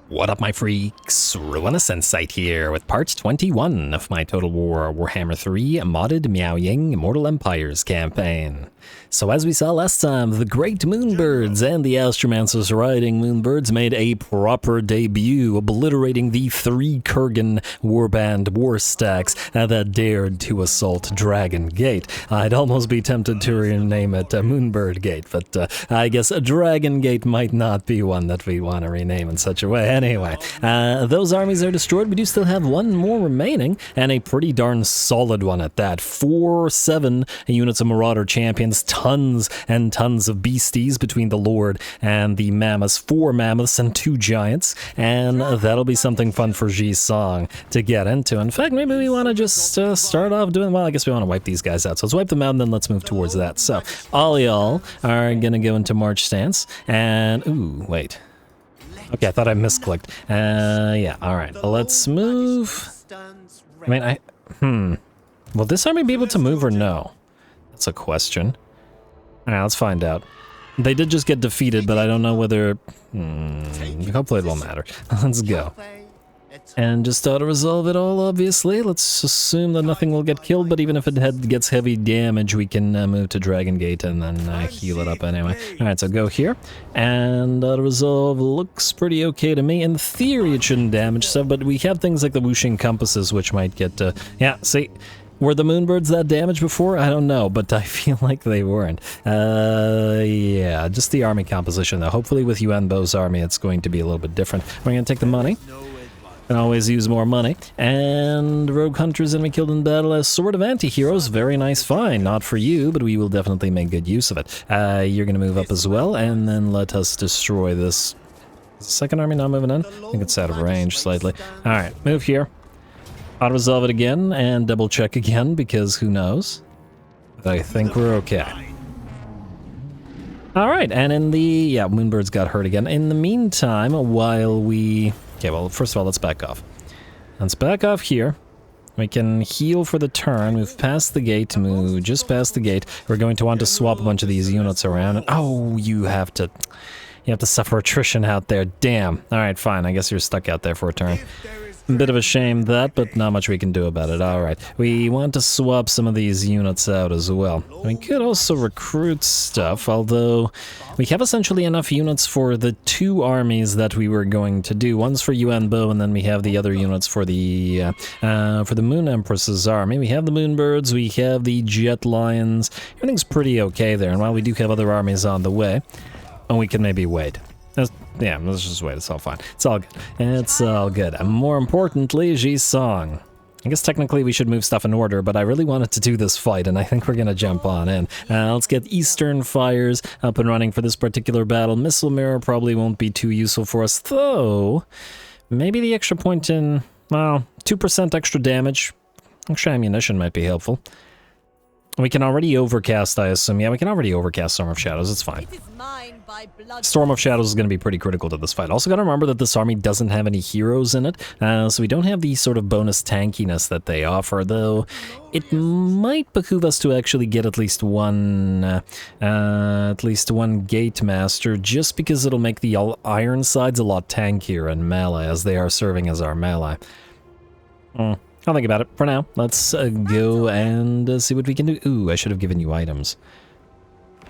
What up, my freaks? RuinusInsight here with part 21 of my Total War Warhammer 3 modded Miao Ying Immortal Empires campaign. So as we saw last time, the Great Moonbirds and the Astromancers riding Moonbirds made a proper debut, obliterating the 3 Kurgan Warband war stacks that dared to assault Dragon Gate. I'd almost be tempted to rename it Moonbird Gate, but I guess Dragon Gate might not be one that we want to rename in such a way. Anyway, those armies are destroyed. We do still have one more remaining, and a pretty darn solid one at that. 7 units of Marauder Champions, tons and tons of beasties between the Lord and the Mammoths, 4 Mammoths and 2 Giants, and that'll be something fun for Zharr to get into. In fact, maybe we want to just start off doing, well, I guess we want to wipe these guys out. So let's wipe them out and then let's move towards that. So all y'all are going to go into March stance, and, ooh, wait. Okay, I thought I misclicked. Yeah, alright. Let's move. I mean, will this army be able to move or no? That's a question. Alright, let's find out. They did just get defeated, but I don't know whether... hopefully it won't matter. Let's go. And just auto-resolve it all, obviously. Let's assume that nothing will get killed, but even if it gets heavy damage, we can move to Dragon Gate and then heal it up anyway. Alright, so go here. And auto-resolve looks pretty okay to me. In theory, it shouldn't damage stuff, but we have things like the whooshing compasses, which might get... yeah, see... Were the Moonbirds that damaged before? I don't know, but I feel like they weren't. Yeah, just the army composition, though. Hopefully with Yuan Bo's army, it's going to be a little bit different. We're going to take the money. Can always use more money. And Rogue Hunters enemy killed in battle as Sword of Anti-Heroes. Very nice find. Not for you, but we will definitely make good use of it. You're going to move up as well, and then let us destroy this. Is the second army not moving in? I think it's out of range slightly. Alright, move here. Auto-resolve it again, and double-check again, because who knows? But I think we're okay. Alright, and in the... yeah, Moonbirds got hurt again. In the meantime, while we... okay, well, first of all, let's back off. Let's back off here. We can heal for the turn, move past the gate, move just past the gate. We're going to want to swap a bunch of these units around. And, oh, you have to suffer attrition out there. Damn. Alright, fine. I guess you're stuck out there for a turn. A bit of a shame that, but not much we can do about it. Alright, we want to swap some of these units out as well. We could also recruit stuff, although we have essentially enough units for the 2 armies that we were going to do. One's for Yuan Bo, and then we have the other units for the Moon Empress's army. We have the Moonbirds, we have the Jet Lions. Everything's pretty okay there, and while we do have other armies on the way, and we can maybe wait. Yeah, let's just wait, it's all fine. It's all good. It's all good. And more importantly, Zharr. I guess technically we should move stuff in order, but I really wanted to do this fight, and I think we're gonna jump on in. Let's get Eastern Fires up and running for this particular battle. Missile Mirror probably won't be too useful for us, though maybe the extra point in, well, 2% extra damage. Extra ammunition might be helpful. We can already overcast, I assume. Yeah, we can already overcast Storm of Shadows, it's fine. Storm of Shadows is going to be pretty critical to this fight. Also gotta remember that this army doesn't have any heroes in it, so we don't have the sort of bonus tankiness that they offer, though it might behoove us to actually get at least one Gate Master, just because it'll make the Ironsides a lot tankier in melee, as they are serving as our melee. I'll think about it. For now, let's go and see what we can do. Ooh, I should have given you items.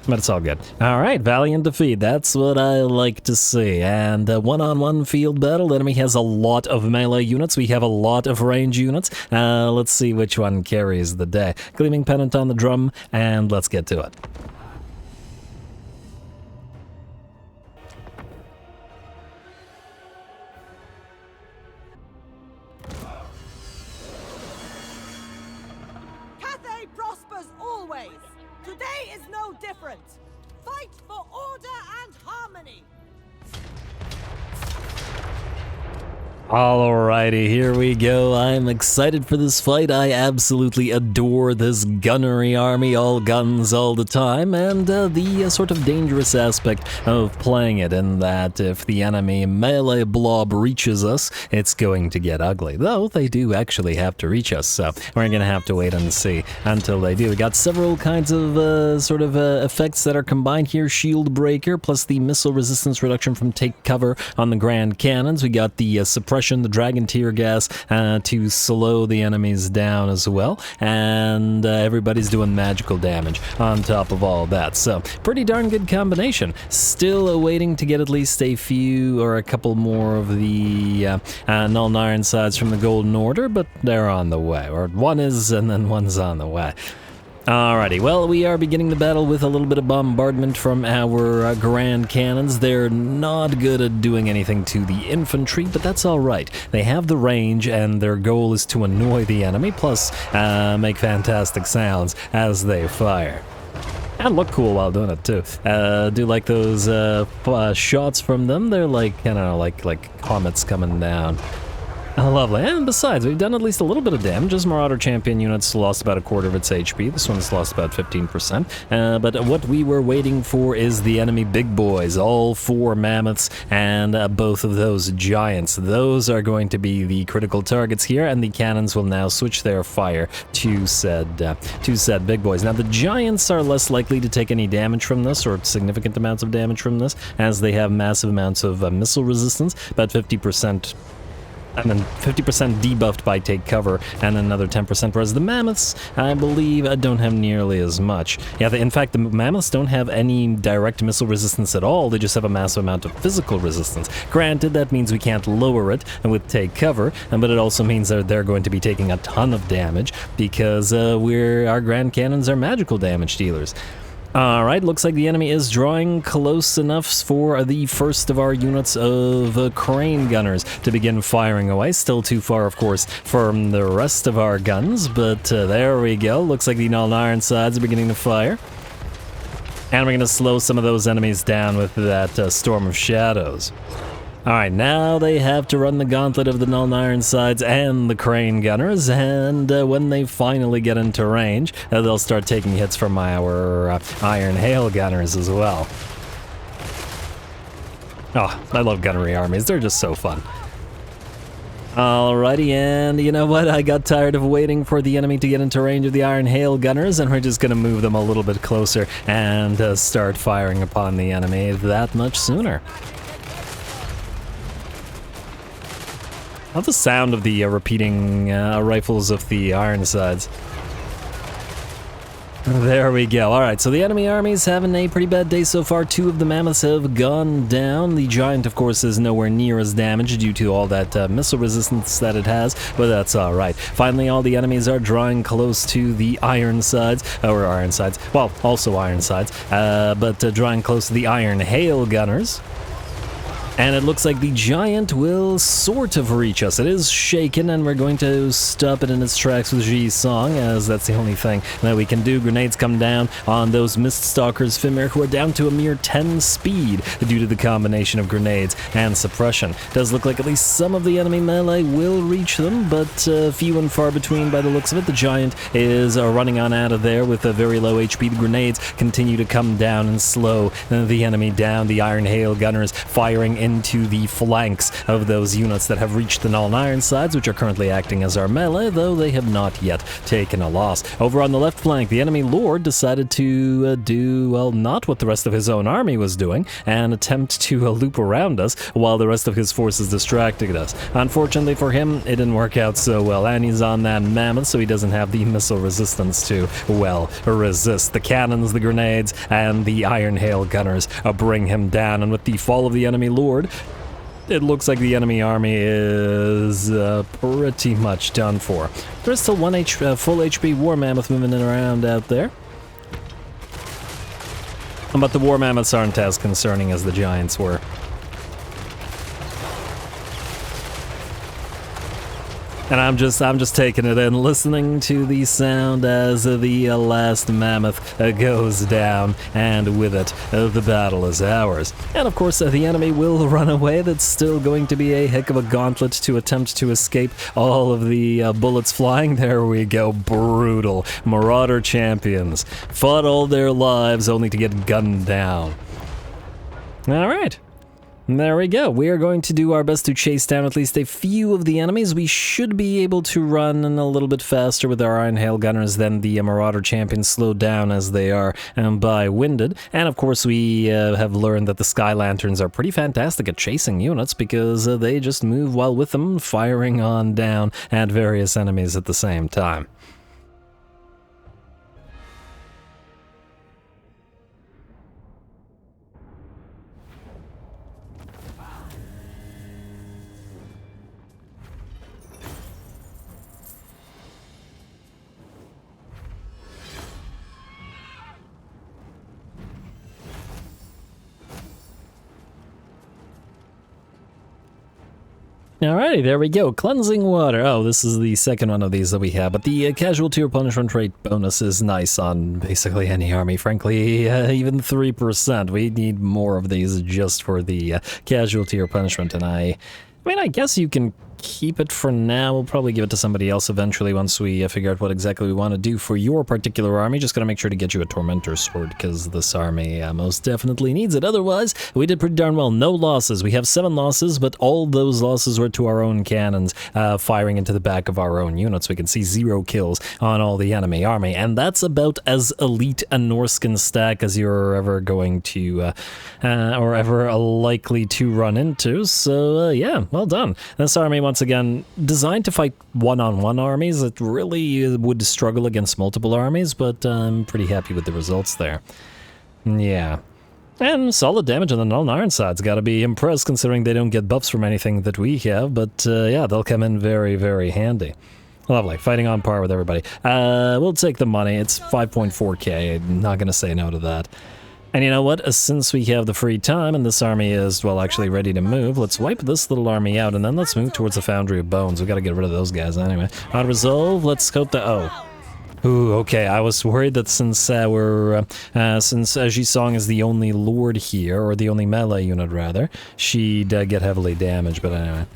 But it's all good. Alright, valiant defeat. That's what I like to see. And one-on-one field battle. The enemy has a lot of melee units. We have a lot of range units. Let's see which one carries the day. Gleaming Pennant on the drum, and let's get to it. Today is no different. Fight for order and harmony. Alrighty, here we go. I'm excited for this fight. I absolutely adore this gunnery army, all guns all the time, and the sort of dangerous aspect of playing it in that if the enemy melee blob reaches us, it's going to get ugly. Though they do actually have to reach us, so we're going to have to wait and see until they do. We got several kinds of effects that are combined here. Shield breaker, plus the missile resistance reduction from take cover on the grand cannons. We got the suppression, the dragon tear gas to slow the enemies down as well, and everybody's doing magical damage on top of all that, so pretty darn good combination. Still waiting to get at least a few or a couple more of the Null Ironsides from the Golden Order, but they're on the way, or one is and then one's on the way. Alrighty, well, we are beginning the battle with a little bit of bombardment from our grand cannons. They're not good at doing anything to the infantry, but that's alright. They have the range, and their goal is to annoy the enemy, plus make fantastic sounds as they fire. And look cool while doing it, too. Do like those shots from them. They're like, I don't know, like comets coming down. Lovely, and besides, we've done at least a little bit of damage. As Marauder Champion units lost about a quarter of its HP. This one's lost about 15%. But what we were waiting for is the enemy big boys, all 4 mammoths and both of those giants. Those are going to be the critical targets here, and the cannons will now switch their fire to said big boys. Now, the giants are less likely to take any damage from this, or significant amounts of damage from this, as they have massive amounts of missile resistance, about 50%. And then 50% debuffed by take cover, and another 10%, whereas the mammoths, I believe, don't have nearly as much. Yeah, in fact, the mammoths don't have any direct missile resistance at all. They just have a massive amount of physical resistance. Granted, that means we can't lower it with take cover, but it also means that they're going to be taking a ton of damage, because our grand cannons are magical damage dealers. Alright, looks like the enemy is drawing close enough for the first of our units of crane gunners to begin firing away. Still too far, of course, from the rest of our guns, but there we go. Looks like the Null Ironsides are beginning to fire. And we're going to slow some of those enemies down with that Storm of Shadows. Alright, now they have to run the gauntlet of the Null Ironsides and the crane gunners, and when they finally get into range, they'll start taking hits from our iron hail gunners as well. Oh, I love gunnery armies, they're just so fun. Alrighty, and you know what? I got tired of waiting for the enemy to get into range of the Iron Hail Gunners, and we're just going to move them a little bit closer and start firing upon the enemy that much sooner. I love the sound of the repeating rifles of the Ironsides. There we go. Alright, so the enemy army's having a pretty bad day so far. 2 of the mammoths have gone down. The giant, of course, is nowhere near as damaged due to all that missile resistance that it has, but that's alright. Finally, all the enemies are drawing close to the Ironsides, or Ironsides, well, also Ironsides, but drawing close to the Iron Hail Gunners. And it looks like the giant will sort of reach us. It is shaken, and we're going to stop it in its tracks with Zhi's song, as that's the only thing that we can do. Grenades come down on those Miststalkers Fimir, who are down to a mere 10 speed due to the combination of grenades and suppression. Does look like at least some of the enemy melee will reach them, but few and far between by the looks of it. The giant is running on out of there with a very low HP. The grenades continue to come down and slow the enemy down. The Iron Hail Gunners firing into the flanks of those units that have reached the Null Ironsides, which are currently acting as our melee, though they have not yet taken a loss. Over on the left flank, the enemy lord decided to do, well, not what the rest of his own army was doing, and attempt to loop around us while the rest of his forces distracted us. Unfortunately for him, it didn't work out so well, and he's on that mammoth, so he doesn't have the missile resistance to, well, resist. The cannons, the grenades, and the Iron Hail Gunners bring him down, and with the fall of the enemy lord, it looks like the enemy army is pretty much done for. There's still one full HP War Mammoth moving around out there. But the War Mammoths aren't as concerning as the Giants were. And I'm just taking it in, listening to the sound as the last mammoth goes down, and with it, the battle is ours. And of course, the enemy will run away. That's still going to be a heck of a gauntlet to attempt to escape all of the bullets flying. There we go, brutal. Marauder champions fought all their lives only to get gunned down. All right. There we go. We are going to do our best to chase down at least a few of the enemies. We should be able to run a little bit faster with our Iron Hail Gunners than the Marauder Champions, slowed down as they are by Winded. And of course, we have learned that the Sky Lanterns are pretty fantastic at chasing units because they just move while with them, firing on down at various enemies at the same time. Alrighty, there we go. Cleansing Water. Oh, this is the second one of these that we have, but the casualty or punishment rate bonus is nice on basically any army. Frankly, even 3%. We need more of these just for the casualty or punishment, and I mean, I guess you can keep it for now. We'll probably give it to somebody else eventually once we figure out what exactly we want to do for your particular army. Just gotta make sure to get you a Tormentor Sword, because this army most definitely needs it. Otherwise, we did pretty darn well. No losses. We have 7 losses, but all those losses were to our own cannons firing into the back of our own units. We can see 0 kills on all the enemy army, and that's about as elite a Norskin stack as you're ever going to, or ever likely to run into. So, yeah, well done. This army, once again, designed to fight one-on-one armies. It really would struggle against multiple armies, but I'm pretty happy with the results there. Yeah. And solid damage on the Null and Iron side's gotta be impressed, considering they don't get buffs from anything that we have, but yeah, they'll come in very, very handy. Lovely. Fighting on par with everybody. We'll take the money. It's 5.4k. I'm not gonna say no to that. And you know what? Since we have the free time and this army is, well, actually ready to move, let's wipe this little army out and then let's move towards the Foundry of Bones. We gotta get rid of those guys anyway. On resolve, let's hope that... Oh. Ooh, okay. I was worried that since since Ji Song is the only lord here, or the only melee unit rather, she'd get heavily damaged, but anyway.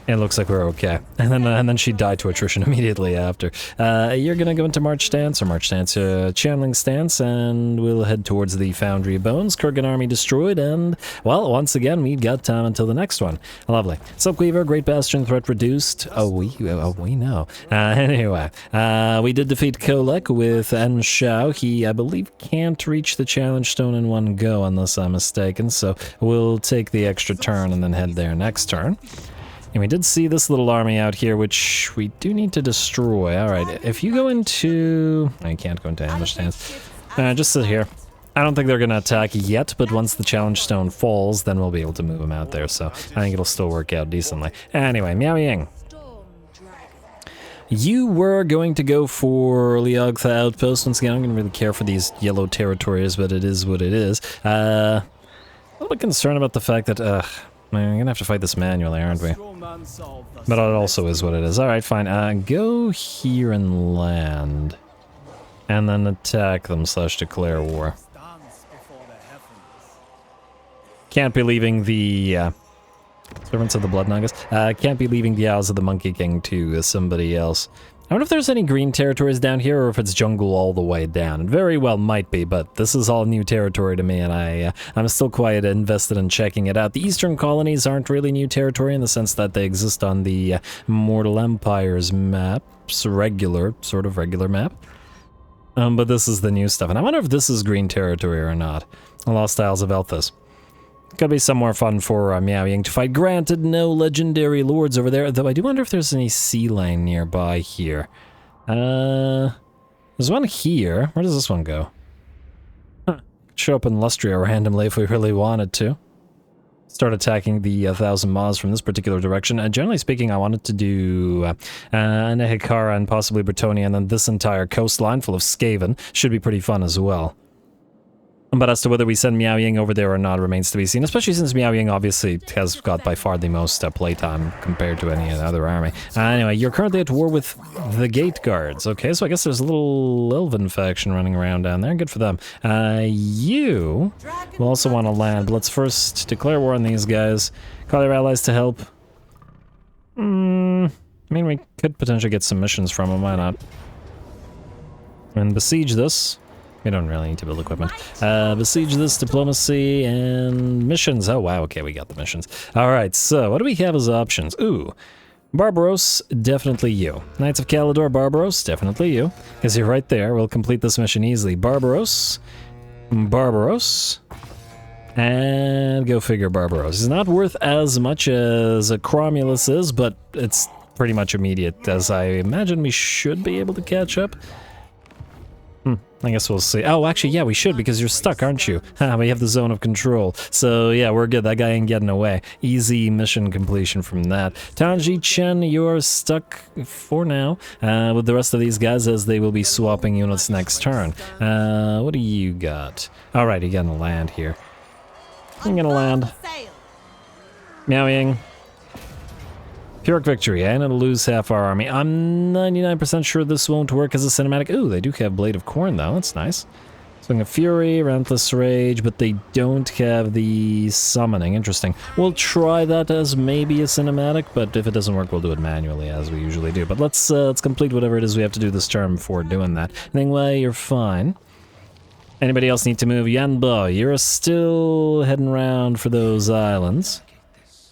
It looks like we're okay. And then she died to attrition immediately after. You're gonna go into March Stance, Channeling Stance, and we'll head towards the Foundry of Bones. Kurgan army destroyed, and, well, once again, we've got time until the next one. Lovely. Silkweaver, Great Bastion threat reduced. We know. Anyway, we did defeat Kolek with En Shao. He, I believe, can't reach the Challenge Stone in one go, unless I'm mistaken, so we'll take the extra turn and then head there next turn. And we did see this little army out here, which we do need to destroy. Alright, if you go into... I can't go into ambush stance. Just sit here. I don't think they're going to attack yet, but once the challenge stone falls, then we'll be able to move them out there, so I think it'll still work out decently. Anyway, Meowyang. You were going to go for Ulliogtha Outpost. Once again, I don't really care for these yellow territories, but it is what it is. A little bit concerned about the fact that... we're gonna have to fight this manually, aren't we? But it also is what it is. Alright, fine. Go here and land. And then attack them / declare war. Can't be leaving the, Servants of the Blood Nagas. Can't be leaving the Owls of the Monkey King to somebody else. I wonder if there's any green territories down here, or if it's jungle all the way down. It very well might be, but this is all new territory to me, and I'm still quite invested in checking it out. The eastern colonies aren't really new territory in the sense that they exist on the Immortal Empires maps, sort of regular map. But this is the new stuff, and I wonder if this is green territory or not. Lost Isles of Elthas. Could be somewhere fun for Miao Ying to fight. Granted, no legendary lords over there, though I do wonder if there's any sea lane nearby here. There's one here. Where does this one go? Huh. Show up in Lustria randomly if we really wanted to. Start attacking the 1,000 Maws from this particular direction. Generally speaking, I wanted to do Nehikara and possibly Bretonia, and then this entire coastline full of Skaven should be pretty fun as well. But as to whether we send Miao Ying over there or not remains to be seen, especially since Miao Ying obviously has got by far the most playtime compared to any other army. Anyway, you're currently at war with the Gate Guards. Okay, so I guess there's a little elven faction running around down there. Good for them. You will also want to land, but let's first declare war on these guys. Call your allies to help. I mean, we could potentially get some missions from them, why not? And besiege this. We don't really need to build equipment. Besiege this, diplomacy, and missions. Oh, wow, okay, we got the missions. Alright, so what do we have as options? Ooh, Barbaros, definitely you. Knights of Calidor, Barbaros, definitely you. Because you're right there, we'll complete this mission easily. Barbaros, Barbaros, and go figure Barbaros. It's not worth as much as a Cromulus is, but it's pretty much immediate, as I imagine we should be able to catch up. I guess we'll see. Oh, actually, yeah, we should, because you're stuck, aren't you? We have the zone of control. So, yeah, we're good. That guy ain't getting away. Easy mission completion from that. Tanji Chen, you're stuck for now with the rest of these guys, as they will be swapping units next turn. What do you got? Alright, you're gonna land here. I'm gonna land. Meowyang. Pyrrhic victory, and it'll lose half our army. I'm 99% sure this won't work as a cinematic. Ooh, they do have Blade of Corn, though. That's nice. Swing of Fury, Relentless Rage, but they don't have the Summoning. Interesting. We'll try that as maybe a cinematic, but if it doesn't work, we'll do it manually, as we usually do. But let's complete whatever it is we have to do this turn before doing that. Anyway, you're fine. Anybody else need to move? Yanbo, you're still heading around for those islands.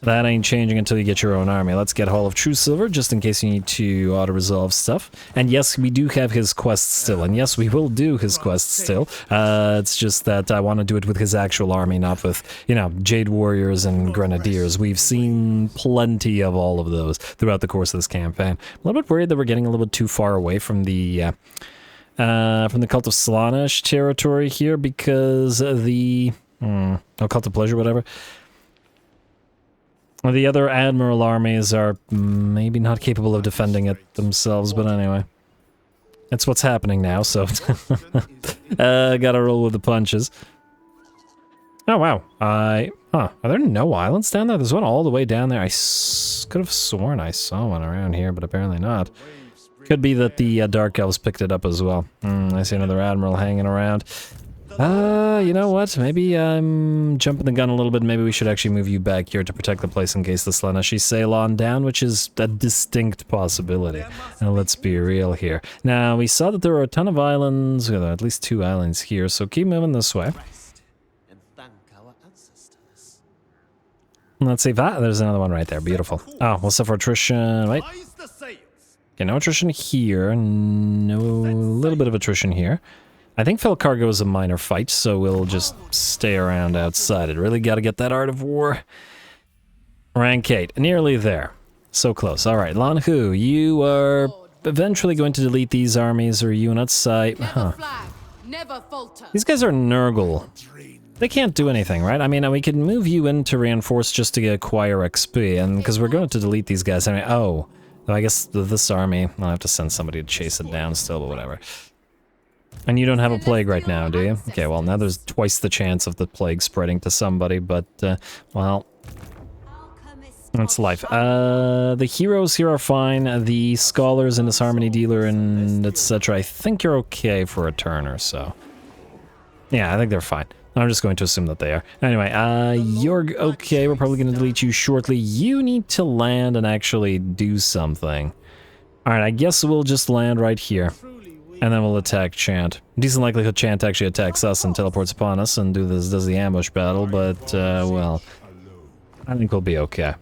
That ain't changing until you get your own army. Let's get Hall of True Silver, just in case you need to auto-resolve stuff. And yes, we do have his quest still. And yes, we will do his quest still. It's just that I want to do it with his actual army, not with, you know, Jade Warriors and Grenadiers. We've seen plenty of all of those throughout the course of this campaign. A little bit worried that we're getting a little bit too far away from the Cult of Slaanesh territory here, because the... Cult of Pleasure, whatever. The other Admiral armies are maybe not capable of defending it themselves, but anyway. That's what's happening now, so... gotta roll with the punches. Oh, wow. Are there no islands down there? There's one all the way down there. I could have sworn I saw one around here, but apparently not. Could be that the Dark Elves picked it up as well. I see another Admiral hanging around. You know what? Maybe I'm jumping the gun a little bit. Maybe we should actually move you back here to protect the place in case the Slaaneshi sail on down, which is a distinct possibility. Now, let's be real here. Now, we saw that there were a ton of islands, well, at least 2 islands here, so keep moving this way. Let's see that. There's another one right there. Beautiful. Oh, we'll suffer attrition. Wait. Okay, no attrition here. No, a little bit of attrition here. I think Fel Cargo is a minor fight, so we'll just stay around outside it. Really gotta get that Art of War. Rank 8, nearly there. So close. Alright, Lan Hu, you are eventually going to delete these armies or units. These guys are Nurgle. They can't do anything, right? I mean, we can move you in to reinforce just to acquire XP, and because we're going to delete these guys. I mean, oh, I guess this army, I'll have to send somebody to chase it down still, but whatever. And you don't have a plague right now, do you? Okay, well, now there's twice the chance of the plague spreading to somebody, but, well, that's life. The heroes here are fine. The scholars and disharmony dealer and etc. I think you're okay for a turn or so. Yeah, I think they're fine. I'm just going to assume that they are. Anyway, you're okay. We're probably going to delete you shortly. You need to land and actually do something. Alright, I guess we'll just land right here. And then we'll attack Chant. Decent likelihood Chant actually attacks us and teleports upon us and does the ambush battle, but, well, I think we'll be okay.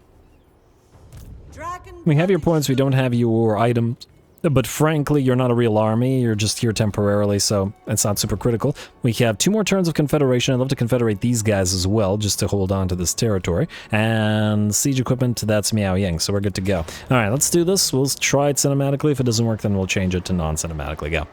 We have your points, we don't have your items, but frankly, you're not a real army, you're just here temporarily, so it's not super critical. We have 2 more turns of Confederation. I'd love to confederate these guys as well, just to hold on to this territory. And siege equipment, that's Miao Ying, so we're good to go. Alright, let's do this. We'll try it cinematically. If it doesn't work, then we'll change it to non-cinematically. Go.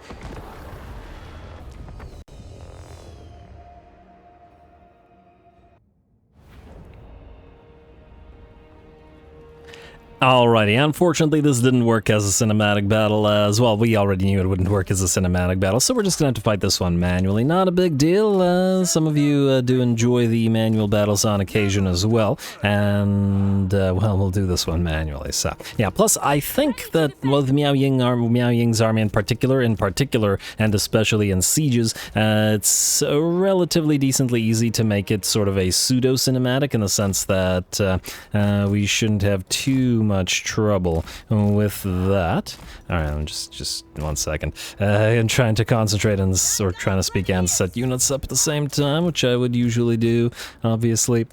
Alrighty, unfortunately this didn't work as a cinematic battle as well. We already knew it wouldn't work as a cinematic battle, so we're just gonna have to fight this one manually. Not a big deal. Some of you do enjoy the manual battles on occasion as well, and well, we'll do this one manually. So yeah, plus I think that with Miao Ying's army in particular, and especially in sieges, it's relatively decently easy to make it sort of a pseudo cinematic in the sense that we shouldn't have too much trouble with that. All right, just 1 second. I'm trying to concentrate on or trying to speak and set units up at the same time, which I would usually do, obviously,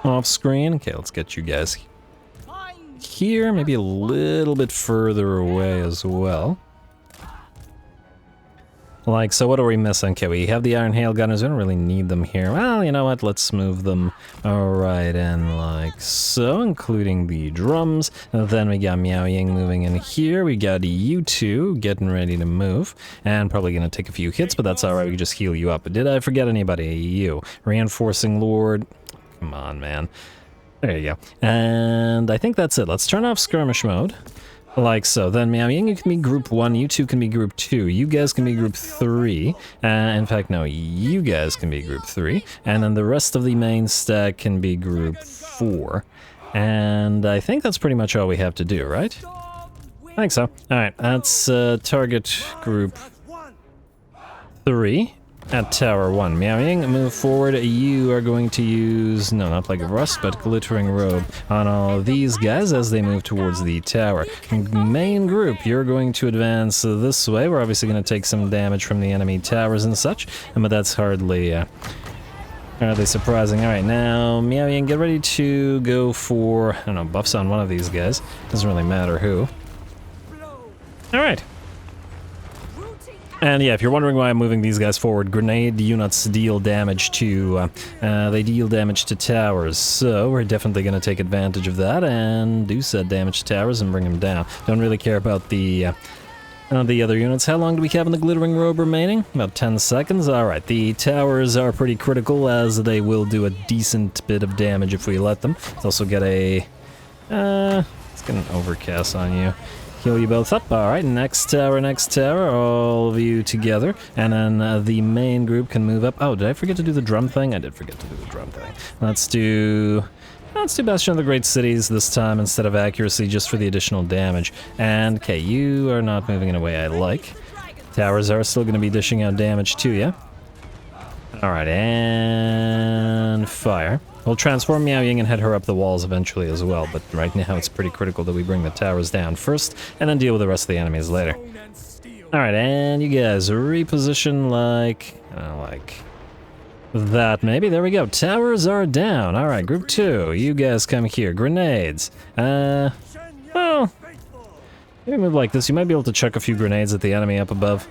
off screen. Okay, let's get you guys here, maybe a little bit further away as well. Like, so what are we missing? Okay, we have the Iron Hail Gunners. We don't really need them here. Well, you know what? Let's move them right in like so, including the drums. And then we got Miao Ying moving in here. We got you two getting ready to move. And probably going to take a few hits, but that's alright. We can just heal you up. Did I forget anybody? You. Reinforcing Lord. Come on, man. There you go. And I think that's it. Let's turn off skirmish mode. Like so. Then Miao Ying, you can be group 1, you two can be group 2, you guys can be group 3, in fact no, you guys can be group 3, and then the rest of the main stack can be group 4. And I think that's pretty much all we have to do, right? I think so. Alright, that's target group 3. At Tower 1. Miao Ying, move forward. You are going to use, no, not Plague of Rust, but Glittering Robe on all of these guys as they move towards the tower. Main group, you're going to advance this way. We're obviously going to take some damage from the enemy towers and such, but that's hardly surprising. Alright, now, Miao Ying, get ready to go for, I don't know, buffs on one of these guys. Doesn't really matter who. Alright. And yeah, if you're wondering why I'm moving these guys forward, grenade units deal damage to, towers, so we're definitely going to take advantage of that and do said damage to towers and bring them down. Don't really care about the other units. How long do we have in the Glittering Robe remaining? About 10 seconds. Alright, the towers are pretty critical as they will do a decent bit of damage if we let them. Let's also get a, let's get an overcast on you. Heal you both up. Alright, next tower, all of you together. And then the main group can move up. Oh, did I forget to do the drum thing? I did forget to do the drum thing. Let's do Bastion of the Great Cities this time instead of accuracy, just for the additional damage. And, okay, you are not moving in a way I like. Towers are still going to be dishing out damage to you. Alright, and fire. We'll transform Miao Ying and head her up the walls eventually as well, but right now it's pretty critical that we bring the towers down first, and then deal with the rest of the enemies later. Alright, and you guys reposition like that maybe. There we go. Towers are down. Alright, group 2, you guys come here. Grenades. Well, maybe move like this. You might be able to chuck a few grenades at the enemy up above.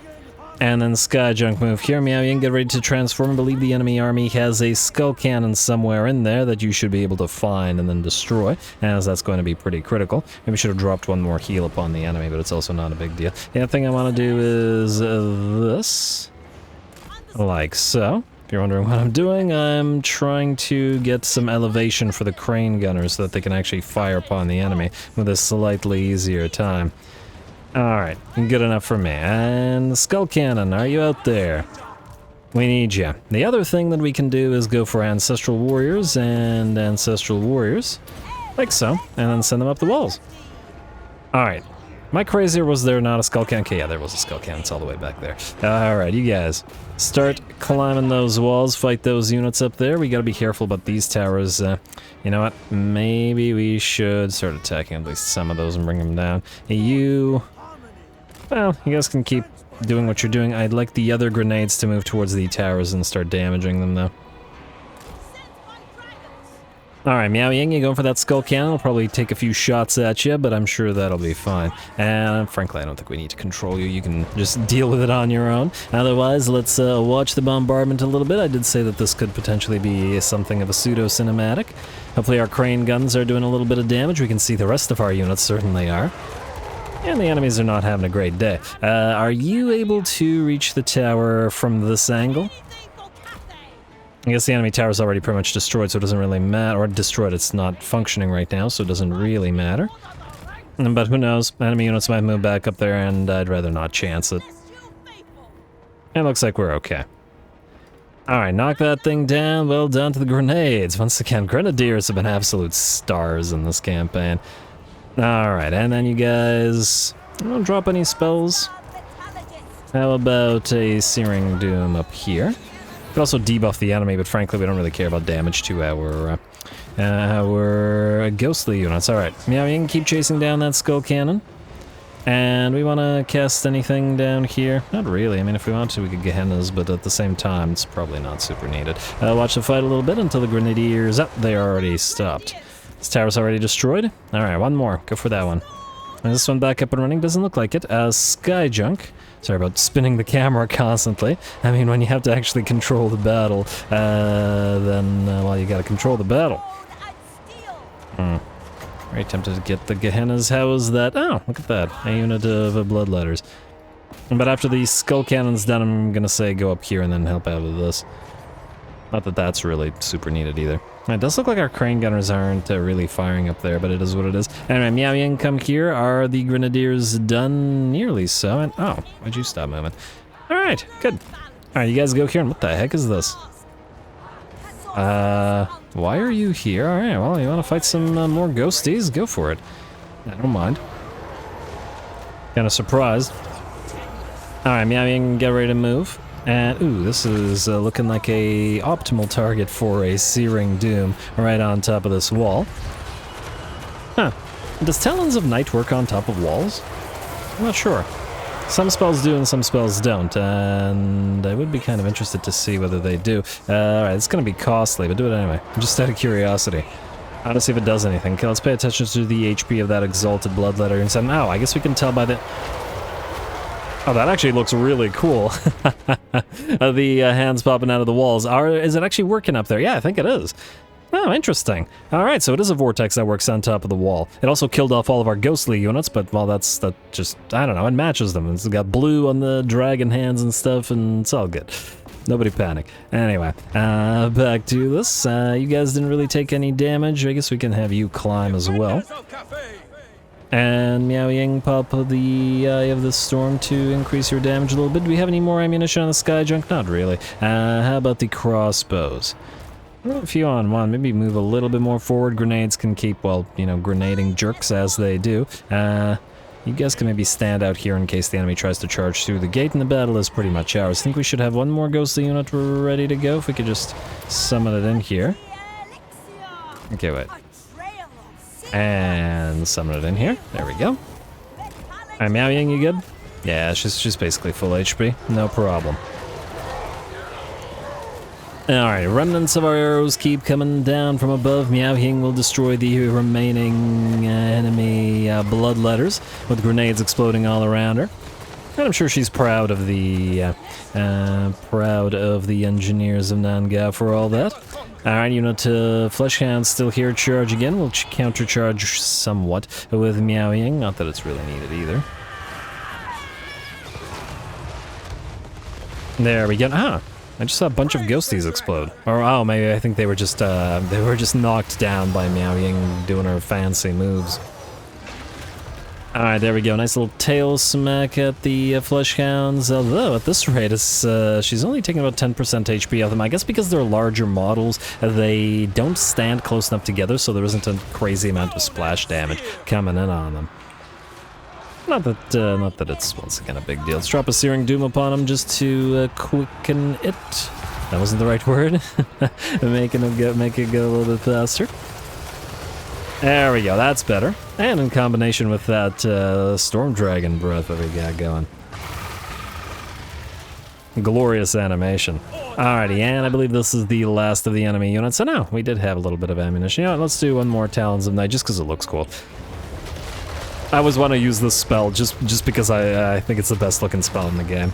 And then Sky Junk move here. Miao Ying, get ready to transform. I believe the enemy army has a skull cannon somewhere in there that you should be able to find and then destroy, as that's going to be pretty critical. Maybe we should have dropped one more heal upon the enemy, but it's also not a big deal. The other thing I want to do is this. Like so. If you're wondering what I'm doing, I'm trying to get some elevation for the crane gunners so that they can actually fire upon the enemy with a slightly easier time. Alright, good enough for me. And the Skull Cannon, are you out there? We need you. The other thing that we can do is go for Ancestral Warriors and Ancestral Warriors. Like so. And then send them up the walls. Alright. Am I crazy or was there not a Skull Cannon? Okay, yeah, there was a Skull Cannon. It's all the way back there. Alright, you guys. Start climbing those walls. Fight those units up there. We gotta be careful about these towers. You know what? Maybe we should start attacking at least some of those and bring them down. Well, you guys can keep doing what you're doing. I'd like the other grenades to move towards the towers and start damaging them, though. Alright, Miao Ying, you going for that Skull Cannon? I'll probably take a few shots at you, but I'm sure that'll be fine. And frankly, I don't think we need to control you. You can just deal with it on your own. Otherwise, let's watch the bombardment a little bit. I did say that this could potentially be something of a pseudo-cinematic. Hopefully our crane guns are doing a little bit of damage. We can see the rest of our units certainly are. And the enemies are not having a great day. Are you able to reach the tower from this angle? I guess the enemy tower is already pretty much destroyed, so it doesn't really matter. Or destroyed, it's not functioning right now, so it doesn't really matter. But who knows? Enemy units might move back up there, and I'd rather not chance it. It looks like we're okay. Alright, knock that thing down. Well done to the grenades. Once again, grenadiers have been absolute stars in this campaign. Alright, and then you guys don't drop any spells. How about a Searing Doom up here? Could also debuff the enemy, but frankly, we don't really care about damage to our ghostly units. Alright, Miao Ying, keep chasing down that skull cannon. And we want to cast anything down here? Not really. I mean, if we want to, we could Gehennas, but at the same time, it's probably not super needed. Watch the fight a little bit until the grenadiers... Oh, they are already stopped. This tower's already destroyed. Alright, one more. Go for that one. And this one back up and running? Doesn't look like it. Sky Junk. Sorry about spinning the camera constantly. I mean, when you have to actually control the battle, then, well, you gotta control the battle. Very tempted to get the Gehennas. How is that? Oh, look at that. A unit of Bloodletters. But after the Skull Cannon's done, I'm gonna say go up here and then help out with this. Not that that's really super needed either. It does look like our Crane Gunners aren't really firing up there, but it is what it is. Anyway, Miao Ying, come here. Are the Grenadiers done? Nearly so. And, oh, why'd you stop moving? Alright, good. Alright, you guys go here. And what the heck is this? Why are you here? Alright, well, you want to fight some more ghosties? Go for it. I don't mind. Kind of surprised. Alright, Miao Ying, get ready to move. And, ooh, this is looking like a optimal target for a Searing Doom right on top of this wall. Huh. Does Talons of Night work on top of walls? I'm not sure. Some spells do and some spells don't, and I would be kind of interested to see whether they do. Alright, it's gonna be costly, but do it anyway. Just out of curiosity. I want to see if it does anything. Okay, let's pay attention to the HP of that Exalted Bloodletter and say, oh, I guess we can tell by the... Oh, that actually looks really cool. The hands popping out of the walls. Is it actually working up there? Yeah, I think it is. Oh, interesting. Alright, so it is a vortex that works on top of the wall. It also killed off all of our ghostly units, but, well, that just, I don't know, it matches them. It's got blue on the dragon hands and stuff, and it's all good. Nobody panic. Anyway, back to this. You guys didn't really take any damage. I guess we can have you climb as well. And Miao Ying, pop the Eye of the Storm to increase your damage a little bit. Do we have any more ammunition on the Sky Junk? Not really. How about the crossbows? A few on one, maybe move a little bit more forward. Grenades can keep, well, you know, grenading jerks as they do. You guys can maybe stand out here in case the enemy tries to charge through the gate, and the battle is pretty much ours. I think we should have one more ghostly unit ready to go, if we could just summon it in here. Okay, wait. And summon it in here. There we go. Alright, Miao Ying, you good? Yeah, she's basically full HP. No problem. Alright, remnants of our arrows keep coming down from above. Miao Ying will destroy the remaining enemy bloodletters with grenades exploding all around her. And I'm sure she's proud of the engineers of Nan Gau for all that. Alright, unit Fleshhound's still here. Charge again. We'll countercharge somewhat with Miao Ying. Not that it's really needed either. There we go. Ah! I just saw a bunch of ghosties explode. Or, oh, maybe I think they were just knocked down by Miao Ying doing her fancy moves. Alright, there we go. Nice little tail smack at the Fleshhounds. Although, at this rate, she's only taking about 10% HP off them. I guess because they're larger models, they don't stand close enough together, so there isn't a crazy amount of splash damage coming in on them. Not that it's, once again, a big deal. Let's drop a Searing Doom upon them just to quicken it. That wasn't the right word. make it go a little bit faster. There we go, that's better. And in combination with that Storm Dragon breath that we got going. Glorious animation. Alrighty, and I believe this is the last of the enemy units. So no, we did have a little bit of ammunition. You know what, let's do one more Talons of Night just because it looks cool. I always want to use this spell just because I think it's the best looking spell in the game.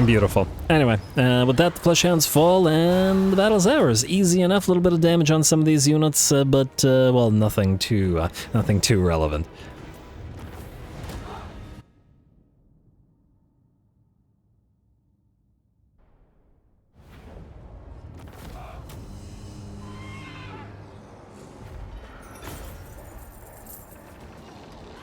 Beautiful. Anyway, with that, the Fleshhounds fall and the battle's ours. Easy enough, a little bit of damage on some of these units, but well, nothing too relevant.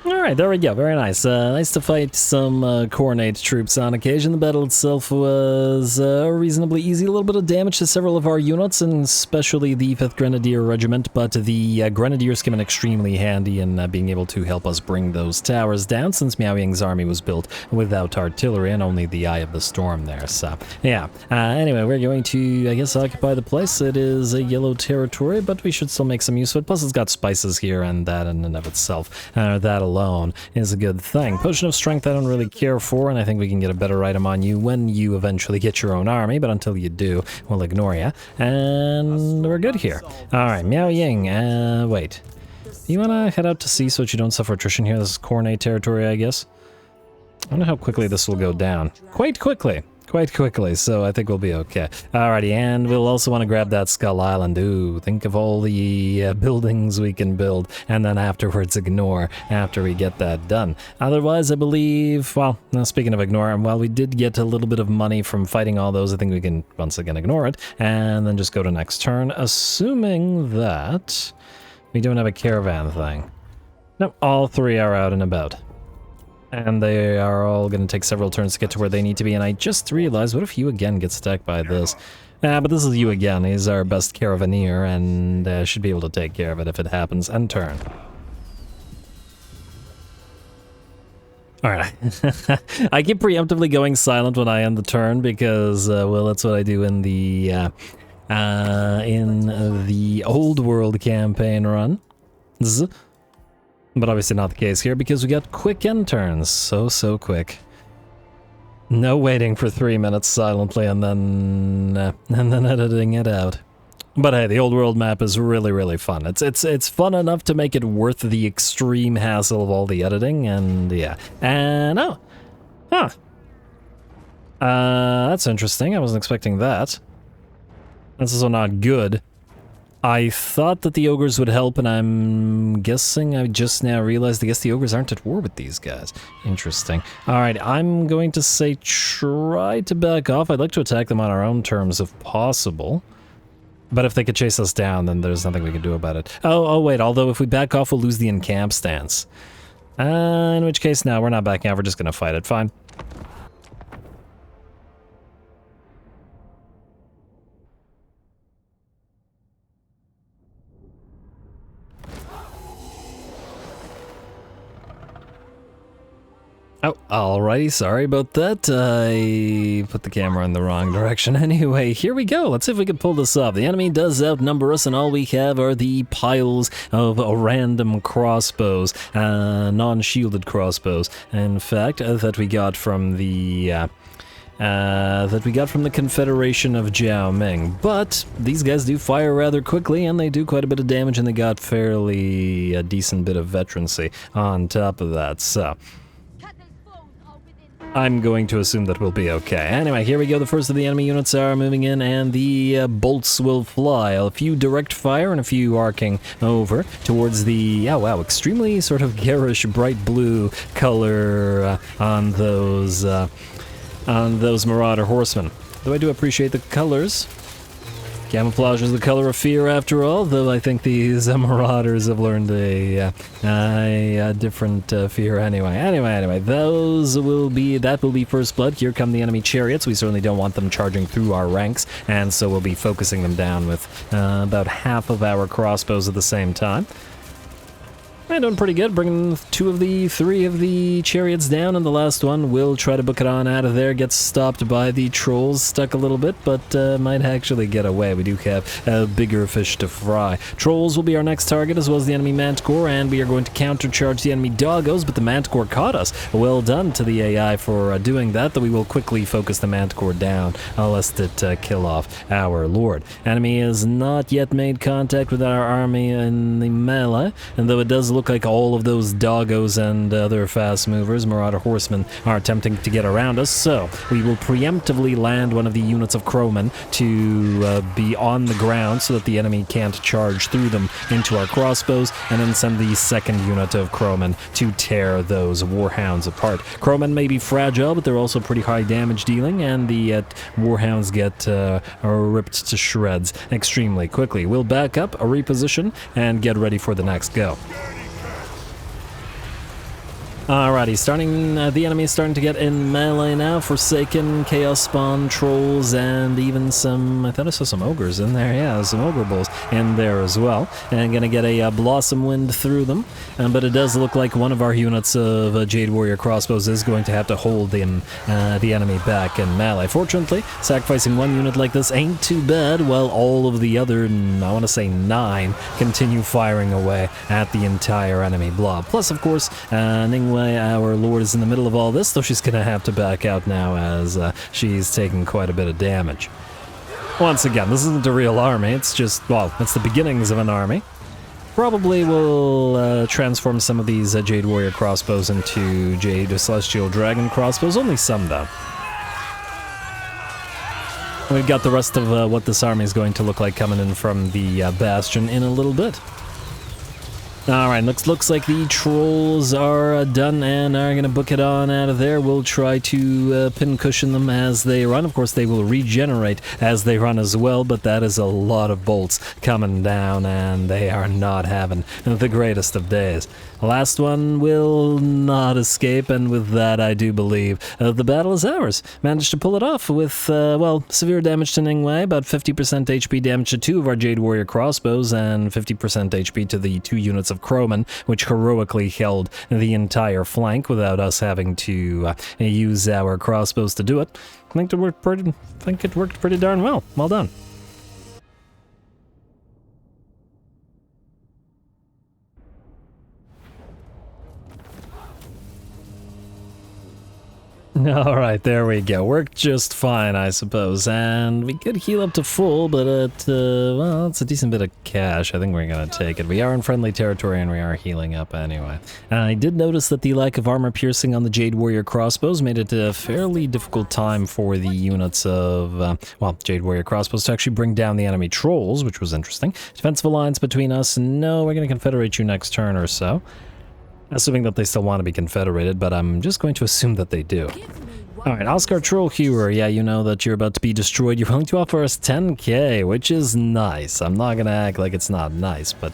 Alright, there we go. Very nice. Nice to fight some coordinate troops on occasion. The battle itself was reasonably easy. A little bit of damage to several of our units, and especially the 5th Grenadier Regiment, but the Grenadiers came in extremely handy in being able to help us bring those towers down, since Meowyang's army was built without artillery and only the Eye of the Storm there. So, yeah. Anyway, we're going to, I guess, occupy the place. It is a yellow territory, but we should still make some use of it. Plus, it's got spices here, and that in and of itself, that alone is a good thing. Potion of Strength I don't really care for, and I think we can get a better item on you when you eventually get your own army, but until you do, we'll ignore you. And we're good here. Alright, Miao Ying, wait. You wanna head out to sea so that you don't suffer attrition here? This is Coronate territory, I guess. I wonder how quickly this will go down. Quite quickly, so I think we'll be okay. Alrighty, and we'll also want to grab that Skull Island. Ooh, think of all the buildings we can build, and then afterwards ignore after we get that done. Otherwise, I believe, well, speaking of ignore, while we did get a little bit of money from fighting all those, I think we can once again ignore it, and then just go to next turn, assuming that we don't have a caravan thing. Nope, all three are out and about. And they are all going to take several turns to get to where they need to be, and I just realized, what if you again gets attacked by this? But this is you again. He's our best caravaneer, and should be able to take care of it if it happens. End turn. Alright. I keep preemptively going silent when I end the turn, because, well, that's what I do in the Old World campaign run. But obviously not the case here, because we got quick end turns. So quick. No waiting for 3 minutes silently and then editing it out. But hey, the Old World map is really fun. It's fun enough to make it worth the extreme hassle of all the editing, and yeah. And oh, huh. That's interesting. I wasn't expecting that. This is not good. I thought that the ogres would help, and I'm guessing I just now realized I guess the ogres aren't at war with these guys. Interesting. Alright, I'm going to say try to back off. I'd like to attack them on our own terms if possible. But if they could chase us down, then there's nothing we can do about it. Oh wait, although if we back off, we'll lose the encamp stance. In which case, no, we're not backing off, we're just gonna fight it. Fine. Oh, alrighty, sorry about that. I put the camera in the wrong direction. Anyway, here we go. Let's see if we can pull this off. The enemy does outnumber us, and all we have are the piles of random crossbows, non-shielded crossbows. In fact, that we got from the Confederation of Jiao Ming. But these guys do fire rather quickly, and they do quite a bit of damage, and they got fairly a decent bit of veterancy on top of that. So I'm going to assume that we'll be okay. Anyway, here we go. The first of the enemy units are moving in, and the bolts will fly. A few direct fire and a few arcing over towards the, oh wow, extremely sort of garish bright blue color on those Marauder horsemen. Though I do appreciate the colors. Camouflage is the color of fear, after all, though I think these Marauders have learned a different fear anyway. Anyway, that will be first blood. Here come the enemy chariots. We certainly don't want them charging through our ranks, and so we'll be focusing them down with about half of our crossbows at the same time. I'm doing pretty good, bringing three of the chariots down, and the last one will try to book it on out of there. Gets stopped by the trolls, stuck a little bit, but might actually get away. We do have bigger fish to fry. Trolls will be our next target, as well as the enemy Manticore, and we are going to countercharge the enemy doggos, but the Manticore caught us. Well done to the AI for doing that, though we will quickly focus the Manticore down, lest it kill off our lord. Enemy has not yet made contact with our army in the melee, and though it does look like all of those doggos and other fast movers, Marauder horsemen, are attempting to get around us, so we will preemptively land one of the units of crowmen to be on the ground so that the enemy can't charge through them into our crossbows, and then send the second unit of crowmen to tear those warhounds apart. Crowmen may be fragile, but they're also pretty high damage dealing, and the warhounds get ripped to shreds extremely quickly. We'll back up, reposition, and get ready for the next go. Alrighty, the enemy is starting to get in melee now. Forsaken, Chaos Spawn, Trolls, and even some, I thought I saw some Ogres in there. Yeah, some Ogre Bulls in there as well. And gonna get a Blossom Wind through them. But it does look like one of our units of Jade Warrior crossbows is going to have to hold the enemy back in melee. Fortunately, sacrificing one unit like this ain't too bad, while all of the other, I want to say 9, continue firing away at the entire enemy blob. Plus, of course, Ningwei, our lord, is in the middle of all this, though she's gonna have to back out now as she's taking quite a bit of damage. Once again, this isn't a real army, it's just, well, it's the beginnings of an army. Probably will transform some of these Jade Warrior crossbows into Jade Celestial Dragon crossbows, only some though. We've got the rest of what this army is going to look like coming in from the Bastion in a little bit. Alright, looks like the Trolls are done and are going to book it on out of there. We'll try to pincushion them as they run. Of course, they will regenerate as they run as well, but that is a lot of bolts coming down, and they are not having the greatest of days. The last one will not escape, and with that, I do believe the battle is ours. Managed to pull it off with, well, severe damage to Ningwei, about 50% HP damage to 2 of our Jade Warrior crossbows, and 50% HP to the 2 units of Crowman, which heroically held the entire flank without us having to use our crossbows to do it. I think it worked pretty darn well. Well done. Alright, there we go. Worked just fine, I suppose. And we could heal up to full, but well, it's a decent bit of cash. I think we're gonna take it. We are in friendly territory and we are healing up anyway. I did notice that the lack of armor piercing on the Jade Warrior crossbows made it a fairly difficult time for the units of, well, Jade Warrior crossbows to actually bring down the enemy Trolls, which was interesting. Defensive alliance between us. No, we're gonna confederate you next turn or so. Assuming that they still want to be confederated, but I'm just going to assume that they do. Alright, Oscar Trollhewer, yeah, you know that you're about to be destroyed. You're willing to offer us 10k, which is nice. I'm not gonna act like it's not nice, but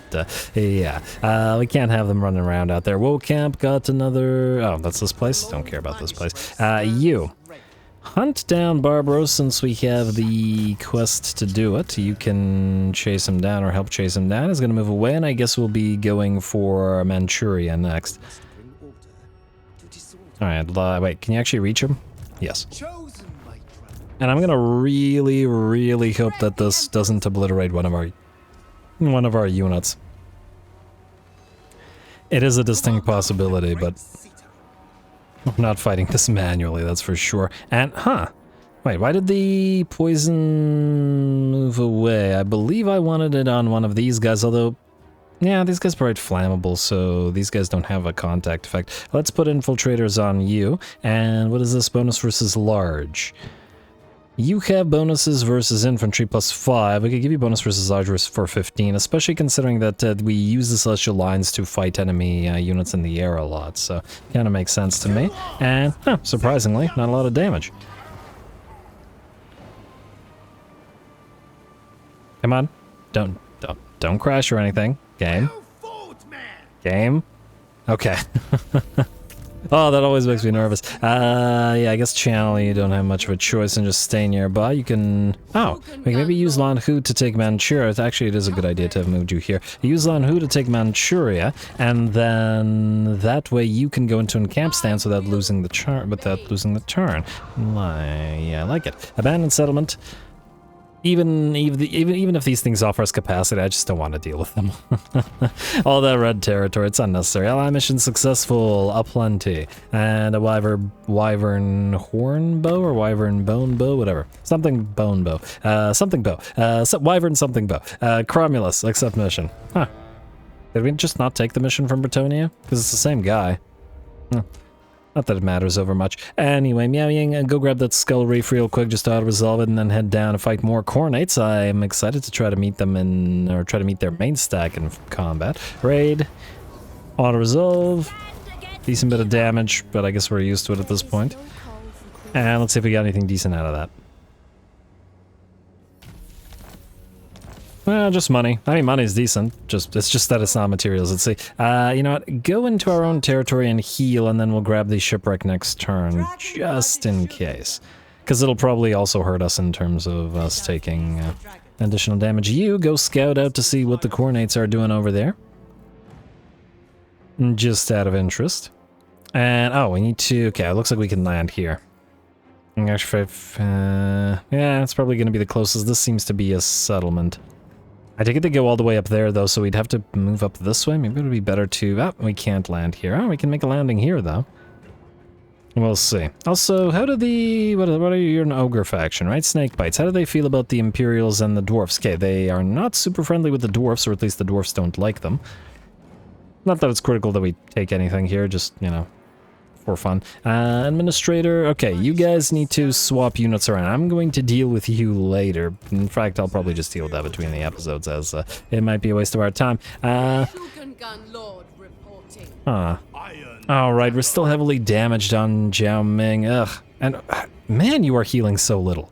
yeah. We can't have them running around out there. Woe Camp got another... Oh, that's this place? Don't care about this place. You. Hunt down Barbaros since we have the quest to do it. You can chase him down or help chase him down. He's going to move away, and I guess we'll be going for Manchuria next. Alright, wait, can you actually reach him? Yes. And I'm going to really, really hope that this doesn't obliterate one of our units. It is a distinct possibility, but... I'm not fighting this manually, that's for sure. And, wait, why did the poison move away? I believe I wanted it on one of these guys, although, yeah, these guys are quite flammable, so these guys don't have a contact effect. Let's put infiltrators on you. And what is this? Bonus versus large. You have bonuses versus infantry plus 5. We could give you bonus versus large for 15, especially considering that we use the celestial lines to fight enemy units in the air a lot, so kind of makes sense to me. And, surprisingly, not a lot of damage. Come on, don't crash or anything. Game. Game. Okay. Oh, that always makes me nervous. Yeah, I guess channel, you don't have much of a choice and just stay nearby. You can... Oh, we can maybe use Lan Hu to take Manchuria. Actually, it is a good idea to have moved you here. Use Lan Hu to take Manchuria, and then that way you can go into a camp stance without losing the turn. Yeah, I like it. Abandoned settlement. Even if these things offer us capacity, I just don't want to deal with them. All that red territory, it's unnecessary. Ally mission successful, aplenty. And a wyvern horn bow or wyvern bone bow, whatever. Something bone bow. Something bow. Wyvern something bow. Cromulus, accept mission. Huh. Did we just not take the mission from Bretonia? Because it's the same guy. Not that it matters over much. Anyway, Meowyang, go grab that skull reef real quick, just auto-resolve it, and then head down and fight more Cornates. I'm excited to try to meet them try to meet their main stack in combat. Raid. Auto-resolve. Decent bit of damage, but I guess we're used to it at this point. And let's see if we got anything decent out of that. Well, just money. I mean, money's decent. It's just that it's not materials. Let's see. You know what? Go into our own territory and heal, and then we'll grab the shipwreck next turn, just in case. Because it'll probably also hurt us in terms of us taking additional damage. You go scout out to see what the coordinates are doing over there. Just out of interest. And, oh, we need to... Okay, it looks like we can land here. Actually, yeah, it's probably going to be the closest. This seems to be a settlement. I take it they go all the way up there, though, so we'd have to move up this way. Maybe it would be better to... Oh, we can't land here. Oh, we can make a landing here, though. We'll see. Also, how do the... What are you? You're an ogre faction, right? Snakebites. How do they feel about the Imperials and the Dwarfs? Okay, they are not super friendly with the Dwarfs, or at least the Dwarfs don't like them. Not that it's critical that we take anything here, just, you know, for fun. Administrator, okay, you guys need to swap units around. I'm going to deal with you later. In fact, I'll probably just deal with that between the episodes, as it might be a waste of our time. Alright, we're still heavily damaged on Zhao Ming. Ugh. And, man, you are healing so little.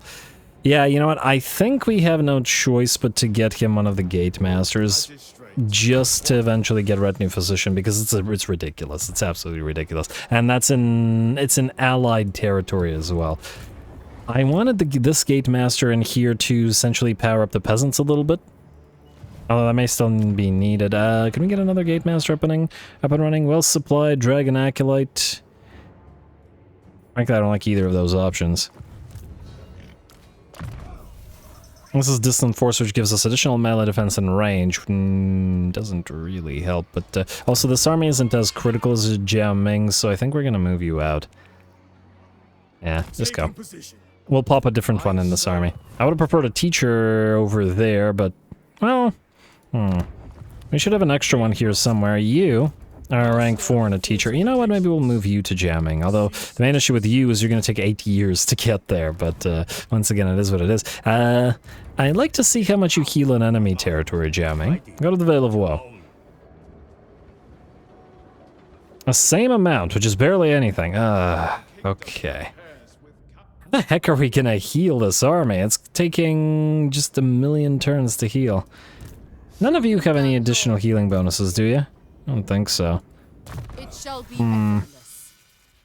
Yeah, you know what? I think we have no choice but to get him one of the Gate Masters. Just to eventually get retinue physician, because it's ridiculous. It's absolutely ridiculous, and it's in allied territory as well. I wanted this gate master in here to essentially power up the peasants a little bit, although that may still be needed. Can we get another gate master up and running? Well supplied, dragon acolyte. Frankly, I don't like either of those options. This is distant force, which gives us additional melee defense and range. Doesn't really help, but also this army isn't as critical as Zhao Ming, so I think we're gonna move you out. Yeah, just go. We'll pop a different one in this army. I would have preferred a teacher over there, but, well, we should have an extra one here somewhere. You are rank 4 and a teacher. You know what, maybe we'll move you to Zhao Ming, although the main issue with you is you're gonna take 8 years to get there, but once again, it is what it is. I'd like to see how much you heal in enemy territory, Zhao Ming. Go to the Veil of Woe. The same amount, which is barely anything. Okay. How the heck are we gonna heal this army? It's taking just 1,000,000 turns to heal. None of you have any additional healing bonuses, do you? I don't think so. It shall be effortless.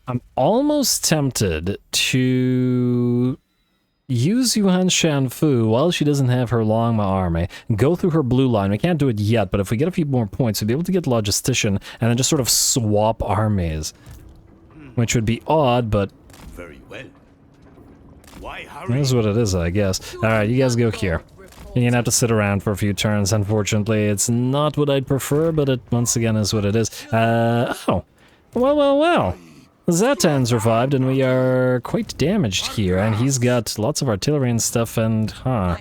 I'm almost tempted to use Yuan Shanfu while she doesn't have her Longma army, go through her blue line. We can't do it yet, but if we get a few more points, we'll be able to get Logistician and then just sort of swap armies. Which would be odd, but... Very well. Why hurry? That's what it is, I guess. Alright, you guys go here. You're gonna have to sit around for a few turns, unfortunately. It's not what I'd prefer, but it once again is what it is. Oh. Well. Zhatan survived, and we are quite damaged here, and he's got lots of artillery and stuff, and, I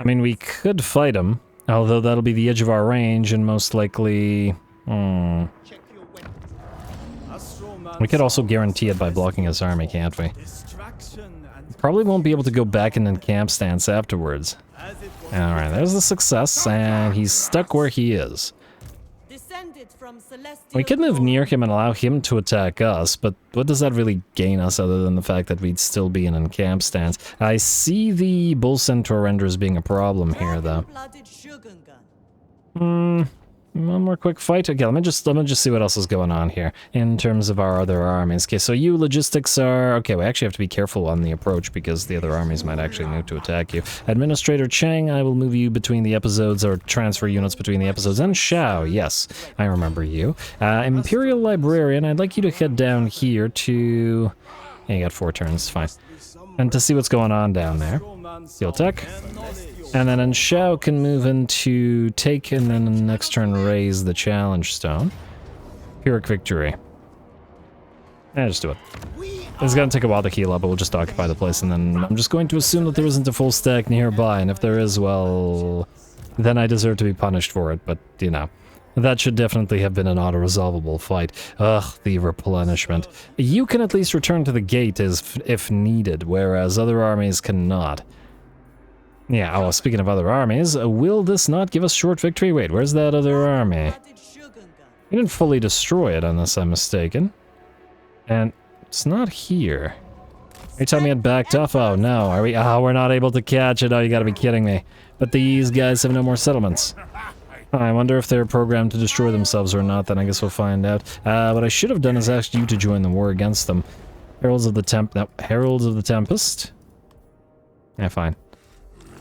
mean, we could fight him, although that'll be the edge of our range, and most likely... We could also guarantee it by blocking his army, can't we? Probably won't be able to go back in camp stance afterwards. Alright, there's the success, and he's stuck where he is. We could move near him and allow him to attack us, but what does that really gain us other than the fact that we'd still be in camp stance? I see the Bull Centaur render as being a problem here, though. One more quick fight. Okay, let me just see what else is going on here in terms of our other armies. Okay, so you logistics are... Okay, we actually have to be careful on the approach because the other armies might actually move to attack you. Administrator Chang, I will move you between the episodes or transfer units between the episodes. And Shao, yes, I remember you. Imperial Librarian, I'd like you to head down here to... Yeah, you got 4 turns, fine. And to see what's going on down there. Steel Tech. And then Shao can move into take and then the next turn raise the challenge stone. Pyrrhic Victory. Yeah, just do it. It's gonna take a while to heal up, but we'll just occupy the place, and then I'm just going to assume that there isn't a full stack nearby, and if there is, well, then I deserve to be punished for it, but, you know. That should definitely have been an auto-resolvable fight. Ugh, the replenishment. You can at least return to the gate if needed, whereas other armies cannot. Yeah, oh, speaking of other armies, will this not give us short victory? Wait, where's that other army? We didn't fully destroy it, unless I'm mistaken. And it's not here. you telling me it backed off? Oh no, are we? Oh, we're not able to catch it. Oh, you gotta be kidding me. But these guys have no more settlements. I wonder if they're programmed to destroy themselves or not, then I guess we'll find out. What I should have done is asked you to join the war against them. Heralds of the Tempest? Yeah, fine.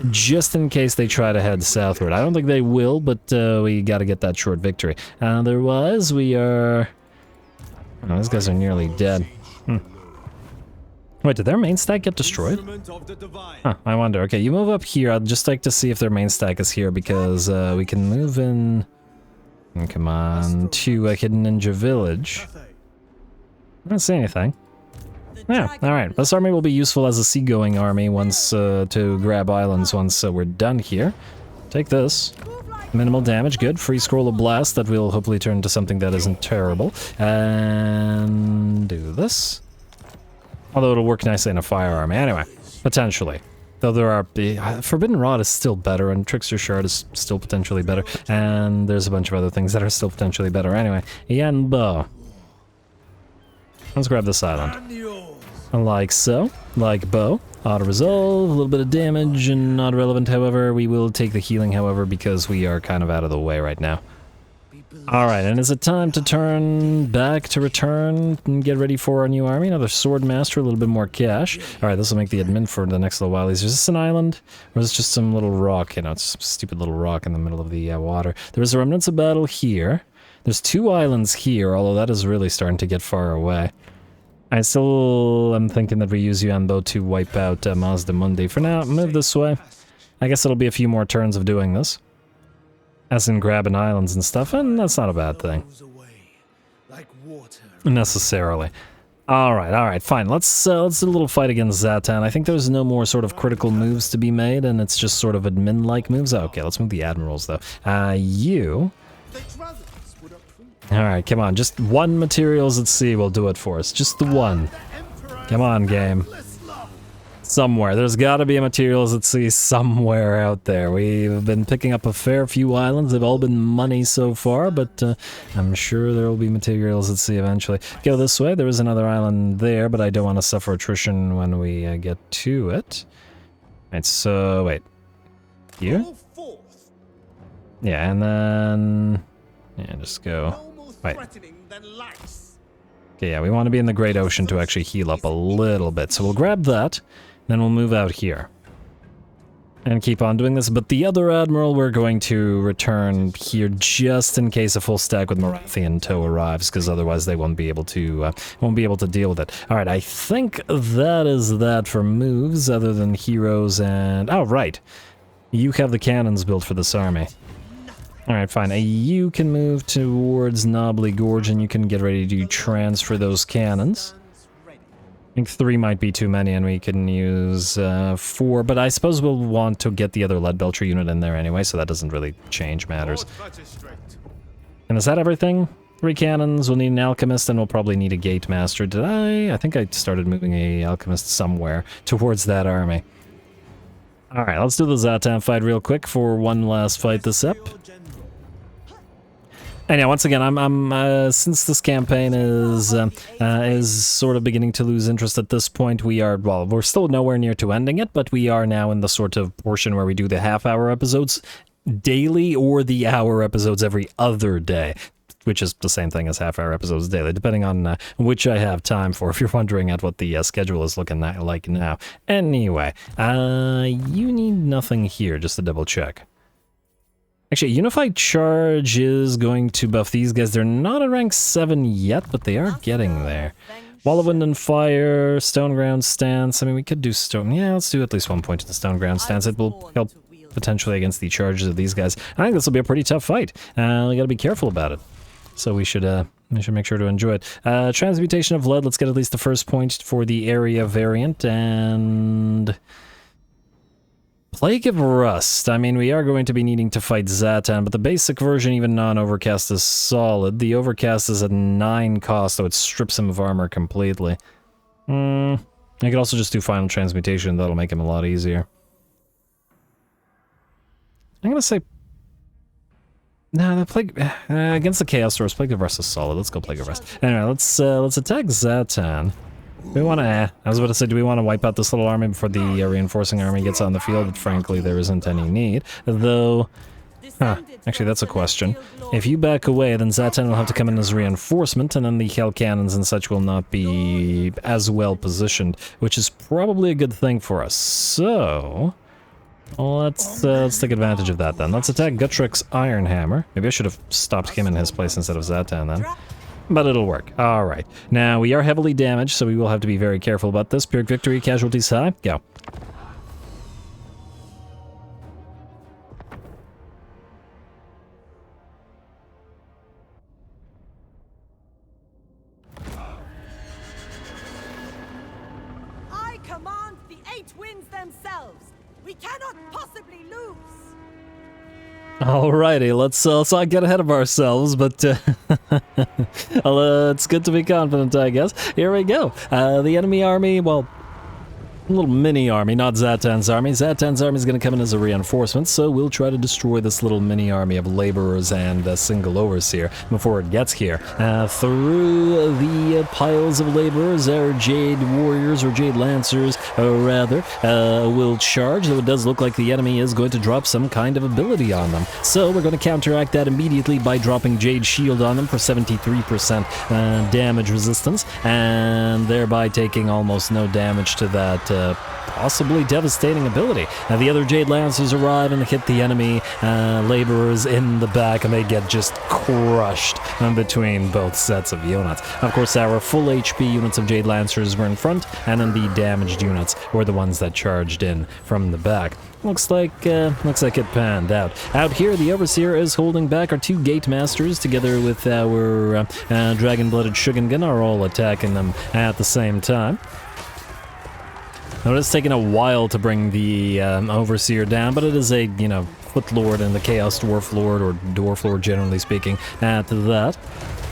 Just in case they try to head southward. I don't think they will, but we gotta get that short victory. Otherwise, we are... Oh, these guys are nearly dead. Wait, did their main stack get destroyed? Huh, I wonder. Okay, you move up here. I'd just like to see if their main stack is here, because we can move in... Come on, to a hidden ninja village. I don't see anything. Yeah, alright. This army will be useful as a seagoing army once to grab islands once we're done here. Take this. Minimal damage, good. Free scroll of blast that will hopefully turn into something that isn't terrible. And do this. Although it'll work nicely in a fire army. Anyway, potentially. Though there are... Forbidden Rod is still better, and Trickster Shard is still potentially better. And there's a bunch of other things that are still potentially better. Anyway, Yanbo. Let's grab this island. Like so. Like bow. Auto-resolve, a little bit of damage, and not relevant, however. We will take the healing, however, because we are kind of out of the way right now. Alright, and is it time to turn back to return and get ready for our new army? Another Sword Master, a little bit more cash. Alright, this will make the admin for the next little while. Is this an island? Or is it just some little rock? You know, it's some stupid little rock in the middle of the water. There's a Remnants of Battle here. There's 2 islands here, although that is really starting to get far away. I still am thinking that we use Yuanbo to wipe out Mazda Mundi. For now, move this way. I guess it'll be a few more turns of doing this. As in grabbing islands and stuff, and that's not a bad thing. Necessarily. Alright, fine. Let's do a little fight against Zhatan. I think there's no more sort of critical moves to be made, and it's just sort of admin-like moves. Oh, okay, let's move the admirals, though. You... Alright, come on. Just 1 materials at sea will do it for us. Just the 1. Come on, game. Somewhere. There's gotta be a materials at sea somewhere out there. We've been picking up a fair few islands. They've all been money so far, but I'm sure there will be materials at sea eventually. Go this way. There is another island there, but I don't want to suffer attrition when we get to it. Right, so... wait. Here? Yeah, and then... yeah, just go... Wait. Okay, yeah, we want to be in the Great Ocean to actually heal up a little bit. So we'll grab that, then we'll move out here. And keep on doing this, but the other Admiral we're going to return here just in case a full stack with Marathi in tow arrives, because otherwise they won't be able to deal with it. Alright, I think that is that for moves, other than heroes and... oh, right. You have the cannons built for this army. Alright, fine. You can move towards Knobbly Gorge and you can get ready to transfer those cannons. I think 3 might be too many and we can use 4, but I suppose we'll want to get the other Lead Belcher unit in there anyway, so that doesn't really change matters. And is that everything? 3 cannons, we'll need an Alchemist, and we'll probably need a Gate Master. Did I think I started moving a Alchemist somewhere towards that army. Alright, let's do the Zhatan fight real quick for one last fight this up. And yeah, once again, I'm since this campaign is sort of beginning to lose interest at this point, we're still nowhere near to ending it, but we are now in the sort of portion where we do the half-hour episodes daily or the hour episodes every other day, which is the same thing as half-hour episodes daily, depending on which I have time for, if you're wondering at what the schedule is looking like now. Anyway, you need nothing here, just to double check. Actually, Unified Charge is going to buff these guys. They're not at rank 7 yet, but they are getting there. Wall of Wind and Fire, Stone Ground Stance. I mean, we could do Stone... yeah, let's do at least 1 point to the Stone Ground Stance. It will help potentially against the charges of these guys. I think this will be a pretty tough fight. We gotta be careful about it. So we should make sure to enjoy it. Transmutation of Lead, let's get at least the first point for the area variant, and... Plague of Rust. I mean, we are going to be needing to fight Zhatan, but the basic version, even non-overcast, is solid. The overcast is at 9 cost, so it strips him of armor completely. I could also just do Final Transmutation, that'll make him a lot easier. I'm gonna say... nah, the Plague... against the Chaos Source, Plague of Rust is solid. Let's go Plague of Rust. Anyway, let's attack Zhatan. We want to, I was about to say, do we want to wipe out this little army before the reinforcing army gets on the field? But frankly, there isn't any need. Though, actually, that's a question. If you back away, then Zhatan will have to come in as reinforcement, and then the hell cannons and such will not be as well positioned, which is probably a good thing for us. So, let's take advantage of that then. Let's attack Guttrick's Iron Hammer. Maybe I should have stopped him in his place instead of Zhatan then. But it'll work. Alright. Now, we are heavily damaged, so we will have to be very careful about this. Pyrrhic victory, casualties high. Go. I command the 8 winds themselves. We cannot possibly lose. Alrighty, let's not get ahead of ourselves, but it's good to be confident, I guess. Here we go. The enemy army, well, a little mini army, not Zhatan's army. Zhatan's army is going to come in as a reinforcement, so we'll try to destroy this little mini army of laborers and single overseer before it gets here. Through the piles of laborers, our Jade Warriors, or Jade Lancers, rather, will charge, though it does look like the enemy is going to drop some kind of ability on them. So we're going to counteract that immediately by dropping Jade Shield on them for 73% damage resistance, and thereby taking almost no damage to that possibly devastating ability. Now the other Jade Lancers arrive and hit the enemy laborers in the back, and they get just crushed in between both sets of units. Of course, our full HP units of Jade Lancers were in front, and then the damaged units were the ones that charged in from the back. Looks like it panned out. Out here, the Overseer is holding back. Our 2 Gate Masters, together with our Dragon-Blooded Shugengun, are all attacking them at the same time. Now, it's taken a while to bring the Overseer down, but it is a, Foot Lord and the Chaos Dwarf Lord, or Dwarf Lord generally speaking, at that.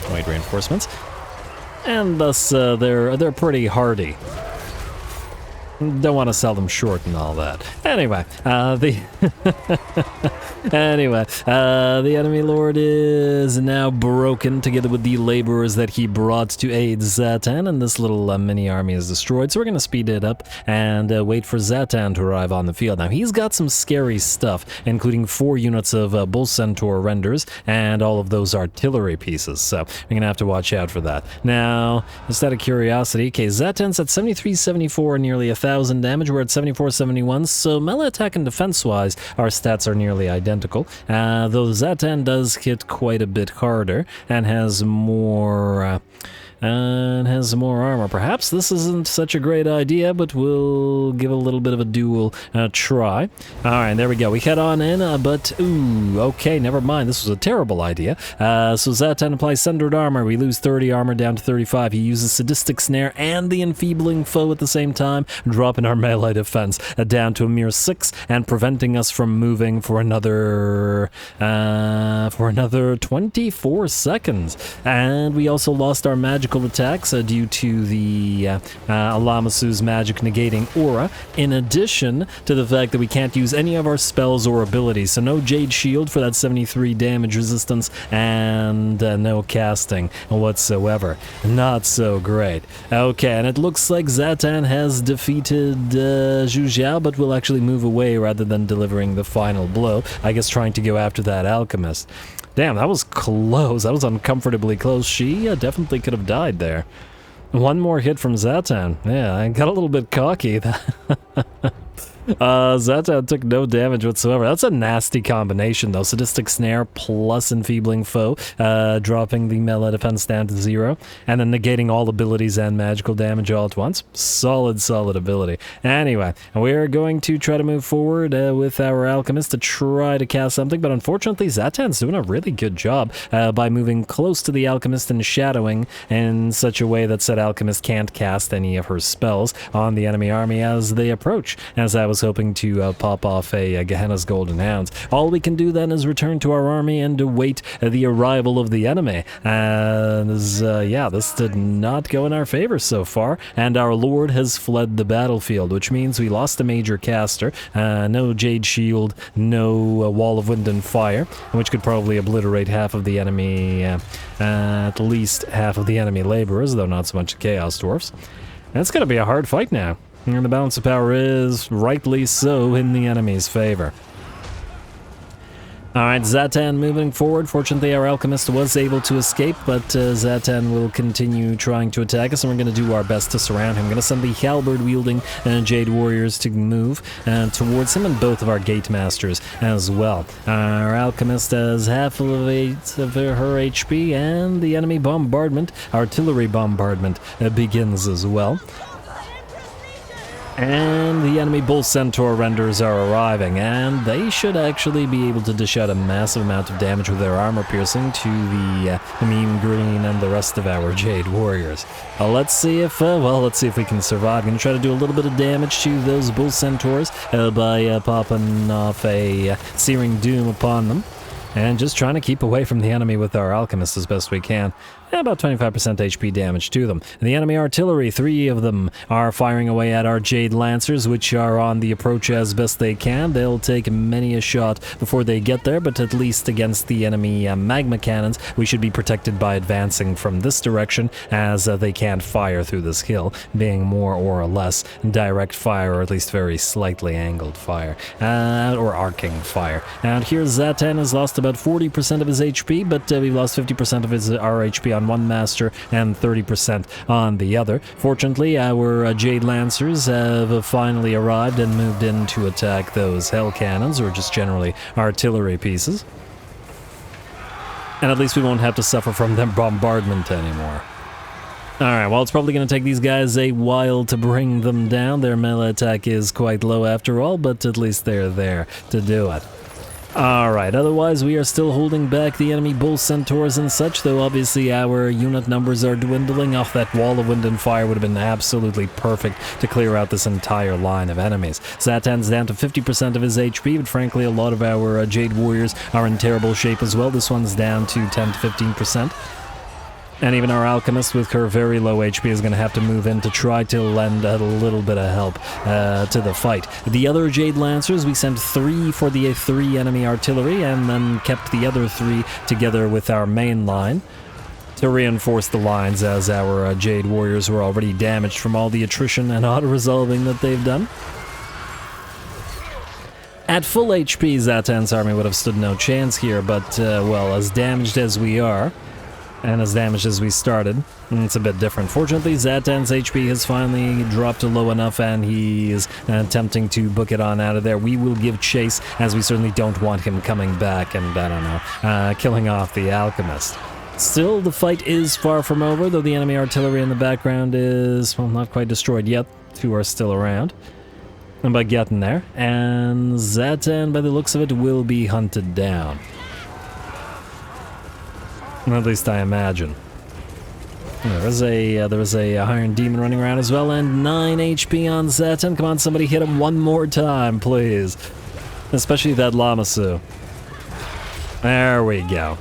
White reinforcements. And thus, they're pretty hardy. Don't want to sell them short and all that. Anyway, the enemy lord is now broken, together with the laborers that he brought to aid Zhatan, and this little mini army is destroyed. So we're going to speed it up and wait for Zhatan to arrive on the field. Now, he's got some scary stuff, including 4 units of Bull Centaur renders and all of those artillery pieces. So we're going to have to watch out for that. Now, just out of curiosity, okay, Zhatan's at 73-74, nearly 1,000 damage. We're at 74-71, so melee attack and defense-wise, our stats are nearly identical. Though Zhatan does hit quite a bit harder and has more armor. Perhaps this isn't such a great idea, but we'll give a little bit of a dual try. Alright, there we go. We head on in, but ooh, okay, never mind. This was a terrible idea. So Zhatan applies Sundered Armor. We lose 30 armor down to 35. He uses Sadistic Snare and the Enfeebling Foe at the same time, dropping our melee defense down to a mere 6 and preventing us from moving for another 24 seconds. And we also lost our magical attacks due to the Alamasu's magic negating aura, in addition to the fact that we can't use any of our spells or abilities. So no Jade Shield for that 73 damage resistance, and no casting whatsoever. Not so great. Okay, and it looks like Zhatan has defeated Zhu Xiao, but will actually move away rather than delivering the final blow. I guess trying to go after that alchemist. Damn, that was close. That was uncomfortably close. She definitely could have died there. One more hit from Zhatan. Yeah, I got a little bit cocky. Zhatan took no damage whatsoever. That's a nasty combination, though. Sadistic Snare plus Enfeebling Foe, dropping the melee defense down to 0, and then negating all abilities and magical damage all at once. Solid ability. Anyway, we're going to try to move forward with our Alchemist to try to cast something, but unfortunately, Zhatan's doing a really good job by moving close to the Alchemist and shadowing in such a way that said Alchemist can't cast any of her spells on the enemy army as they approach, as I was hoping to pop off a Gehenna's Golden Hounds. All we can do then is return to our army and await the arrival of the enemy. This did not go in our favor so far, and our lord has fled the battlefield, which means we lost a major caster, no Jade Shield, no Wall of Wind and Fire, which could probably obliterate half of the enemy, at least half of the enemy laborers, though not so much Chaos Dwarfs. It's going to be a hard fight now. And the balance of power is rightly so in the enemy's favor. Alright, Zhatan moving forward. Fortunately, our alchemist was able to escape, but Zhatan will continue trying to attack us, and we're going to do our best to surround him. I'm going to send the halberd-wielding Jade Warriors to move towards him, and both of our Gate Masters as well. Our alchemist has half of her HP, and the enemy bombardment, artillery bombardment, begins as well. And the enemy Bull Centaur renders are arriving, and they should actually be able to dish out a massive amount of damage with their armor piercing to the Mean Green and the rest of our Jade Warriors. Let's see if we can survive. I'm going to try to do a little bit of damage to those Bull Centaurs by popping off a Searing Doom upon them. And just trying to keep away from the enemy with our alchemist as best we can. About 25% HP damage to them. The enemy artillery, 3 of them, are firing away at our Jade Lancers, which are on the approach as best they can. They'll take many a shot before they get there, but at least against the enemy magma cannons, we should be protected by advancing from this direction, as they can't fire through this hill, being more or less direct fire, or at least very slightly angled fire, or arcing fire. And here Zhatan has lost about 40% of his HP, but we lost 50% of our HP on one master and 30% on the other. Fortunately, our Jade Lancers have finally arrived and moved in to attack those Hell Cannons, or just generally artillery pieces. And at least we won't have to suffer from their bombardment anymore. Alright, well, it's probably going to take these guys a while to bring them down. Their melee attack is quite low after all, but at least they're there to do it. Alright, otherwise we are still holding back the enemy Bull Centaurs and such, though obviously our unit numbers are dwindling. Off that wall of wind and fire would have been absolutely perfect to clear out this entire line of enemies. Zhatan's down to 50% of his HP, but frankly a lot of our Jade Warriors are in terrible shape as well. This one's down to 10 to 15%. And even our alchemist with her very low HP is going to have to move in to try to lend a little bit of help to the fight. The other Jade Lancers, we sent 3 for the 3 enemy artillery, and then kept the other 3 together with our main line to reinforce the lines, as our Jade Warriors were already damaged from all the attrition and auto-resolving that they've done. At full HP, Zhatan's army would have stood no chance here, but, well, as damaged as we are, and as damaged as we started, it's a bit different. Fortunately, Zhatan's HP has finally dropped to low enough, and he is attempting to book it on out of there. We will give chase, as we certainly don't want him coming back and, I don't know, killing off the alchemist. Still, the fight is far from over, though the enemy artillery in the background is, well, not quite destroyed yet. 2 are still around. And by getting there, and Zhatan, by the looks of it, will be hunted down. At least I imagine. There was a Iron Demon running around as well, and 9 HP on Zhatan. Come on, somebody hit him one more time, please. Especially that Lamassu. There we go.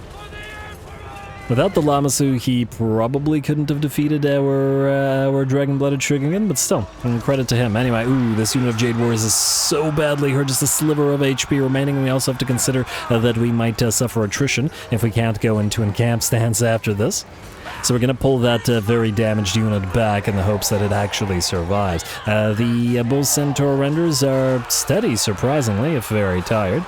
Without the Lamassu, he probably couldn't have defeated our Dragon-Blooded Shuriken, but still, credit to him. Anyway, ooh, this unit of Jade Warriors is so badly hurt, just a sliver of HP remaining, and we also have to consider that we might suffer attrition if we can't go into encamp stance after this. So we're going to pull that very damaged unit back in the hopes that it actually survives. The Bull Centaur renders are steady, surprisingly, if very tired.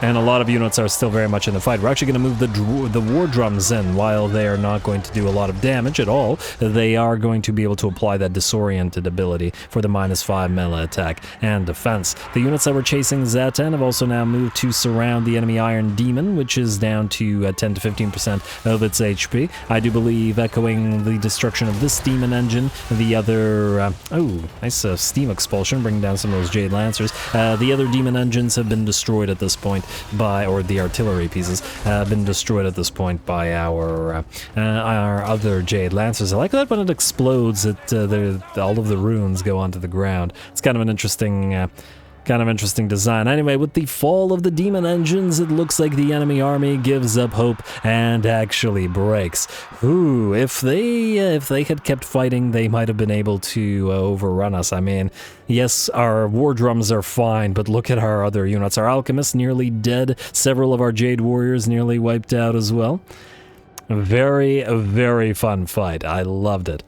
And a lot of units are still very much in the fight. We're actually going to move the war drums in. While they are not going to do a lot of damage at all, they are going to be able to apply that disoriented ability for the -5 melee attack and defense. The units that were chasing Zhatan have also now moved to surround the enemy Iron Demon, which is down to 10 to 15% of its HP. I do believe, echoing the destruction of this demon engine, the other... oh, nice steam expulsion, bringing down some of those Jade Lancers. The other demon engines have been destroyed at this point. Or the artillery pieces have been destroyed at this point by our other Jade Lancers. I like that when it explodes, all of the runes go onto the ground. It's kind of an interesting design. Anyway, with the fall of the demon engines, it looks like the enemy army gives up hope and actually breaks. Ooh, if they had kept fighting, they might have been able to overrun us. I mean, yes, our war drums are fine, but look at our other units. Our alchemists nearly dead. Several of our Jade Warriors nearly wiped out as well. A very fun fight. I loved it.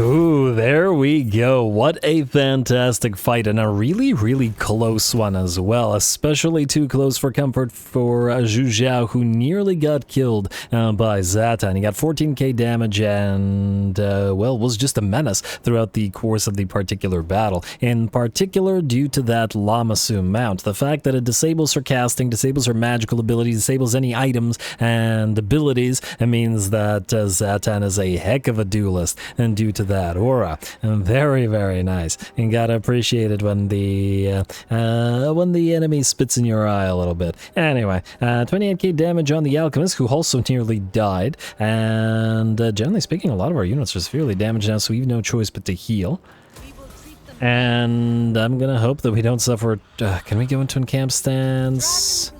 Ooh, there we go. What a fantastic fight, and a really, really close one as well, especially too close for comfort for Zhu Zhao, who nearly got killed by Zhatan. He got 14k damage and, well, was just a menace throughout the course of the particular battle. In particular, due to that Lamasu mount, the fact that it disables her casting, disables her magical abilities, disables any items and abilities, it means that Zhatan is a heck of a duelist, and due to that aura, very, very nice. And gotta appreciate it when the enemy spits in your eye a little bit. Anyway, 28k damage on the alchemist, who also nearly died. And generally speaking, a lot of our units are severely damaged now, so we have no choice but to heal. And I'm gonna hope that we don't suffer. Can we go into encamp stance?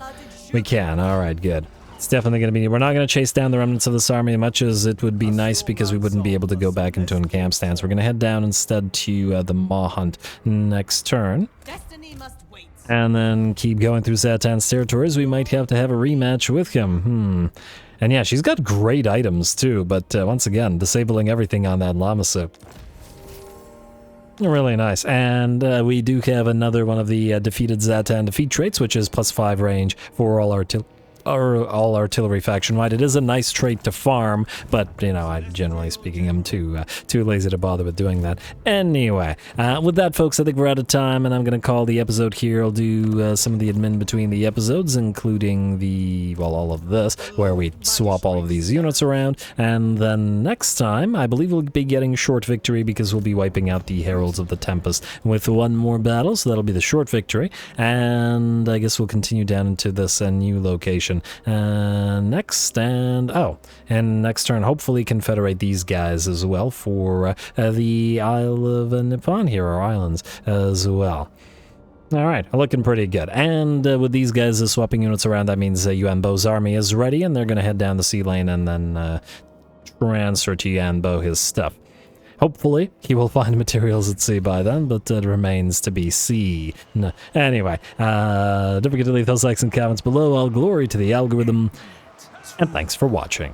We can. All right, good. It's definitely going to be... We're not going to chase down the remnants of this army as much as it would be nice because we wouldn't be able to go back into encamp stance. We're going to head down instead to the Maw Hunt next turn. And then keep going through Zhatan's territories. We might have to have a rematch with him. And yeah, she's got great items too, but once again, disabling everything on that Lamasu. Really nice. And we do have another one of the defeated Zhatan defeat traits, which is +5 range for all artillery faction wide. It is a nice trait to farm, but you know, I generally speaking, I'm too lazy to bother with doing that. Anyway, with that, folks, I think we're out of time, and I'm gonna call the episode here. I'll do some of the admin between the episodes, including the, well, all of this, where we swap all of these units around, and then next time, I believe we'll be getting short victory because we'll be wiping out the Heralds of the Tempest with one more battle, so that'll be the short victory, and I guess we'll continue down into this new location. Next next turn, hopefully confederate these guys as well for the Isle of Nippon here, or islands as well. Alright, looking pretty good. And with these guys swapping units around, that means Yuanbo's army is ready, and they're going to head down the sea lane and then transfer to Yuanbo his stuff. Hopefully, he will find materials at sea by then, but it remains to be seen. Anyway, don't forget to leave those likes and comments below. All glory to the algorithm, and thanks for watching.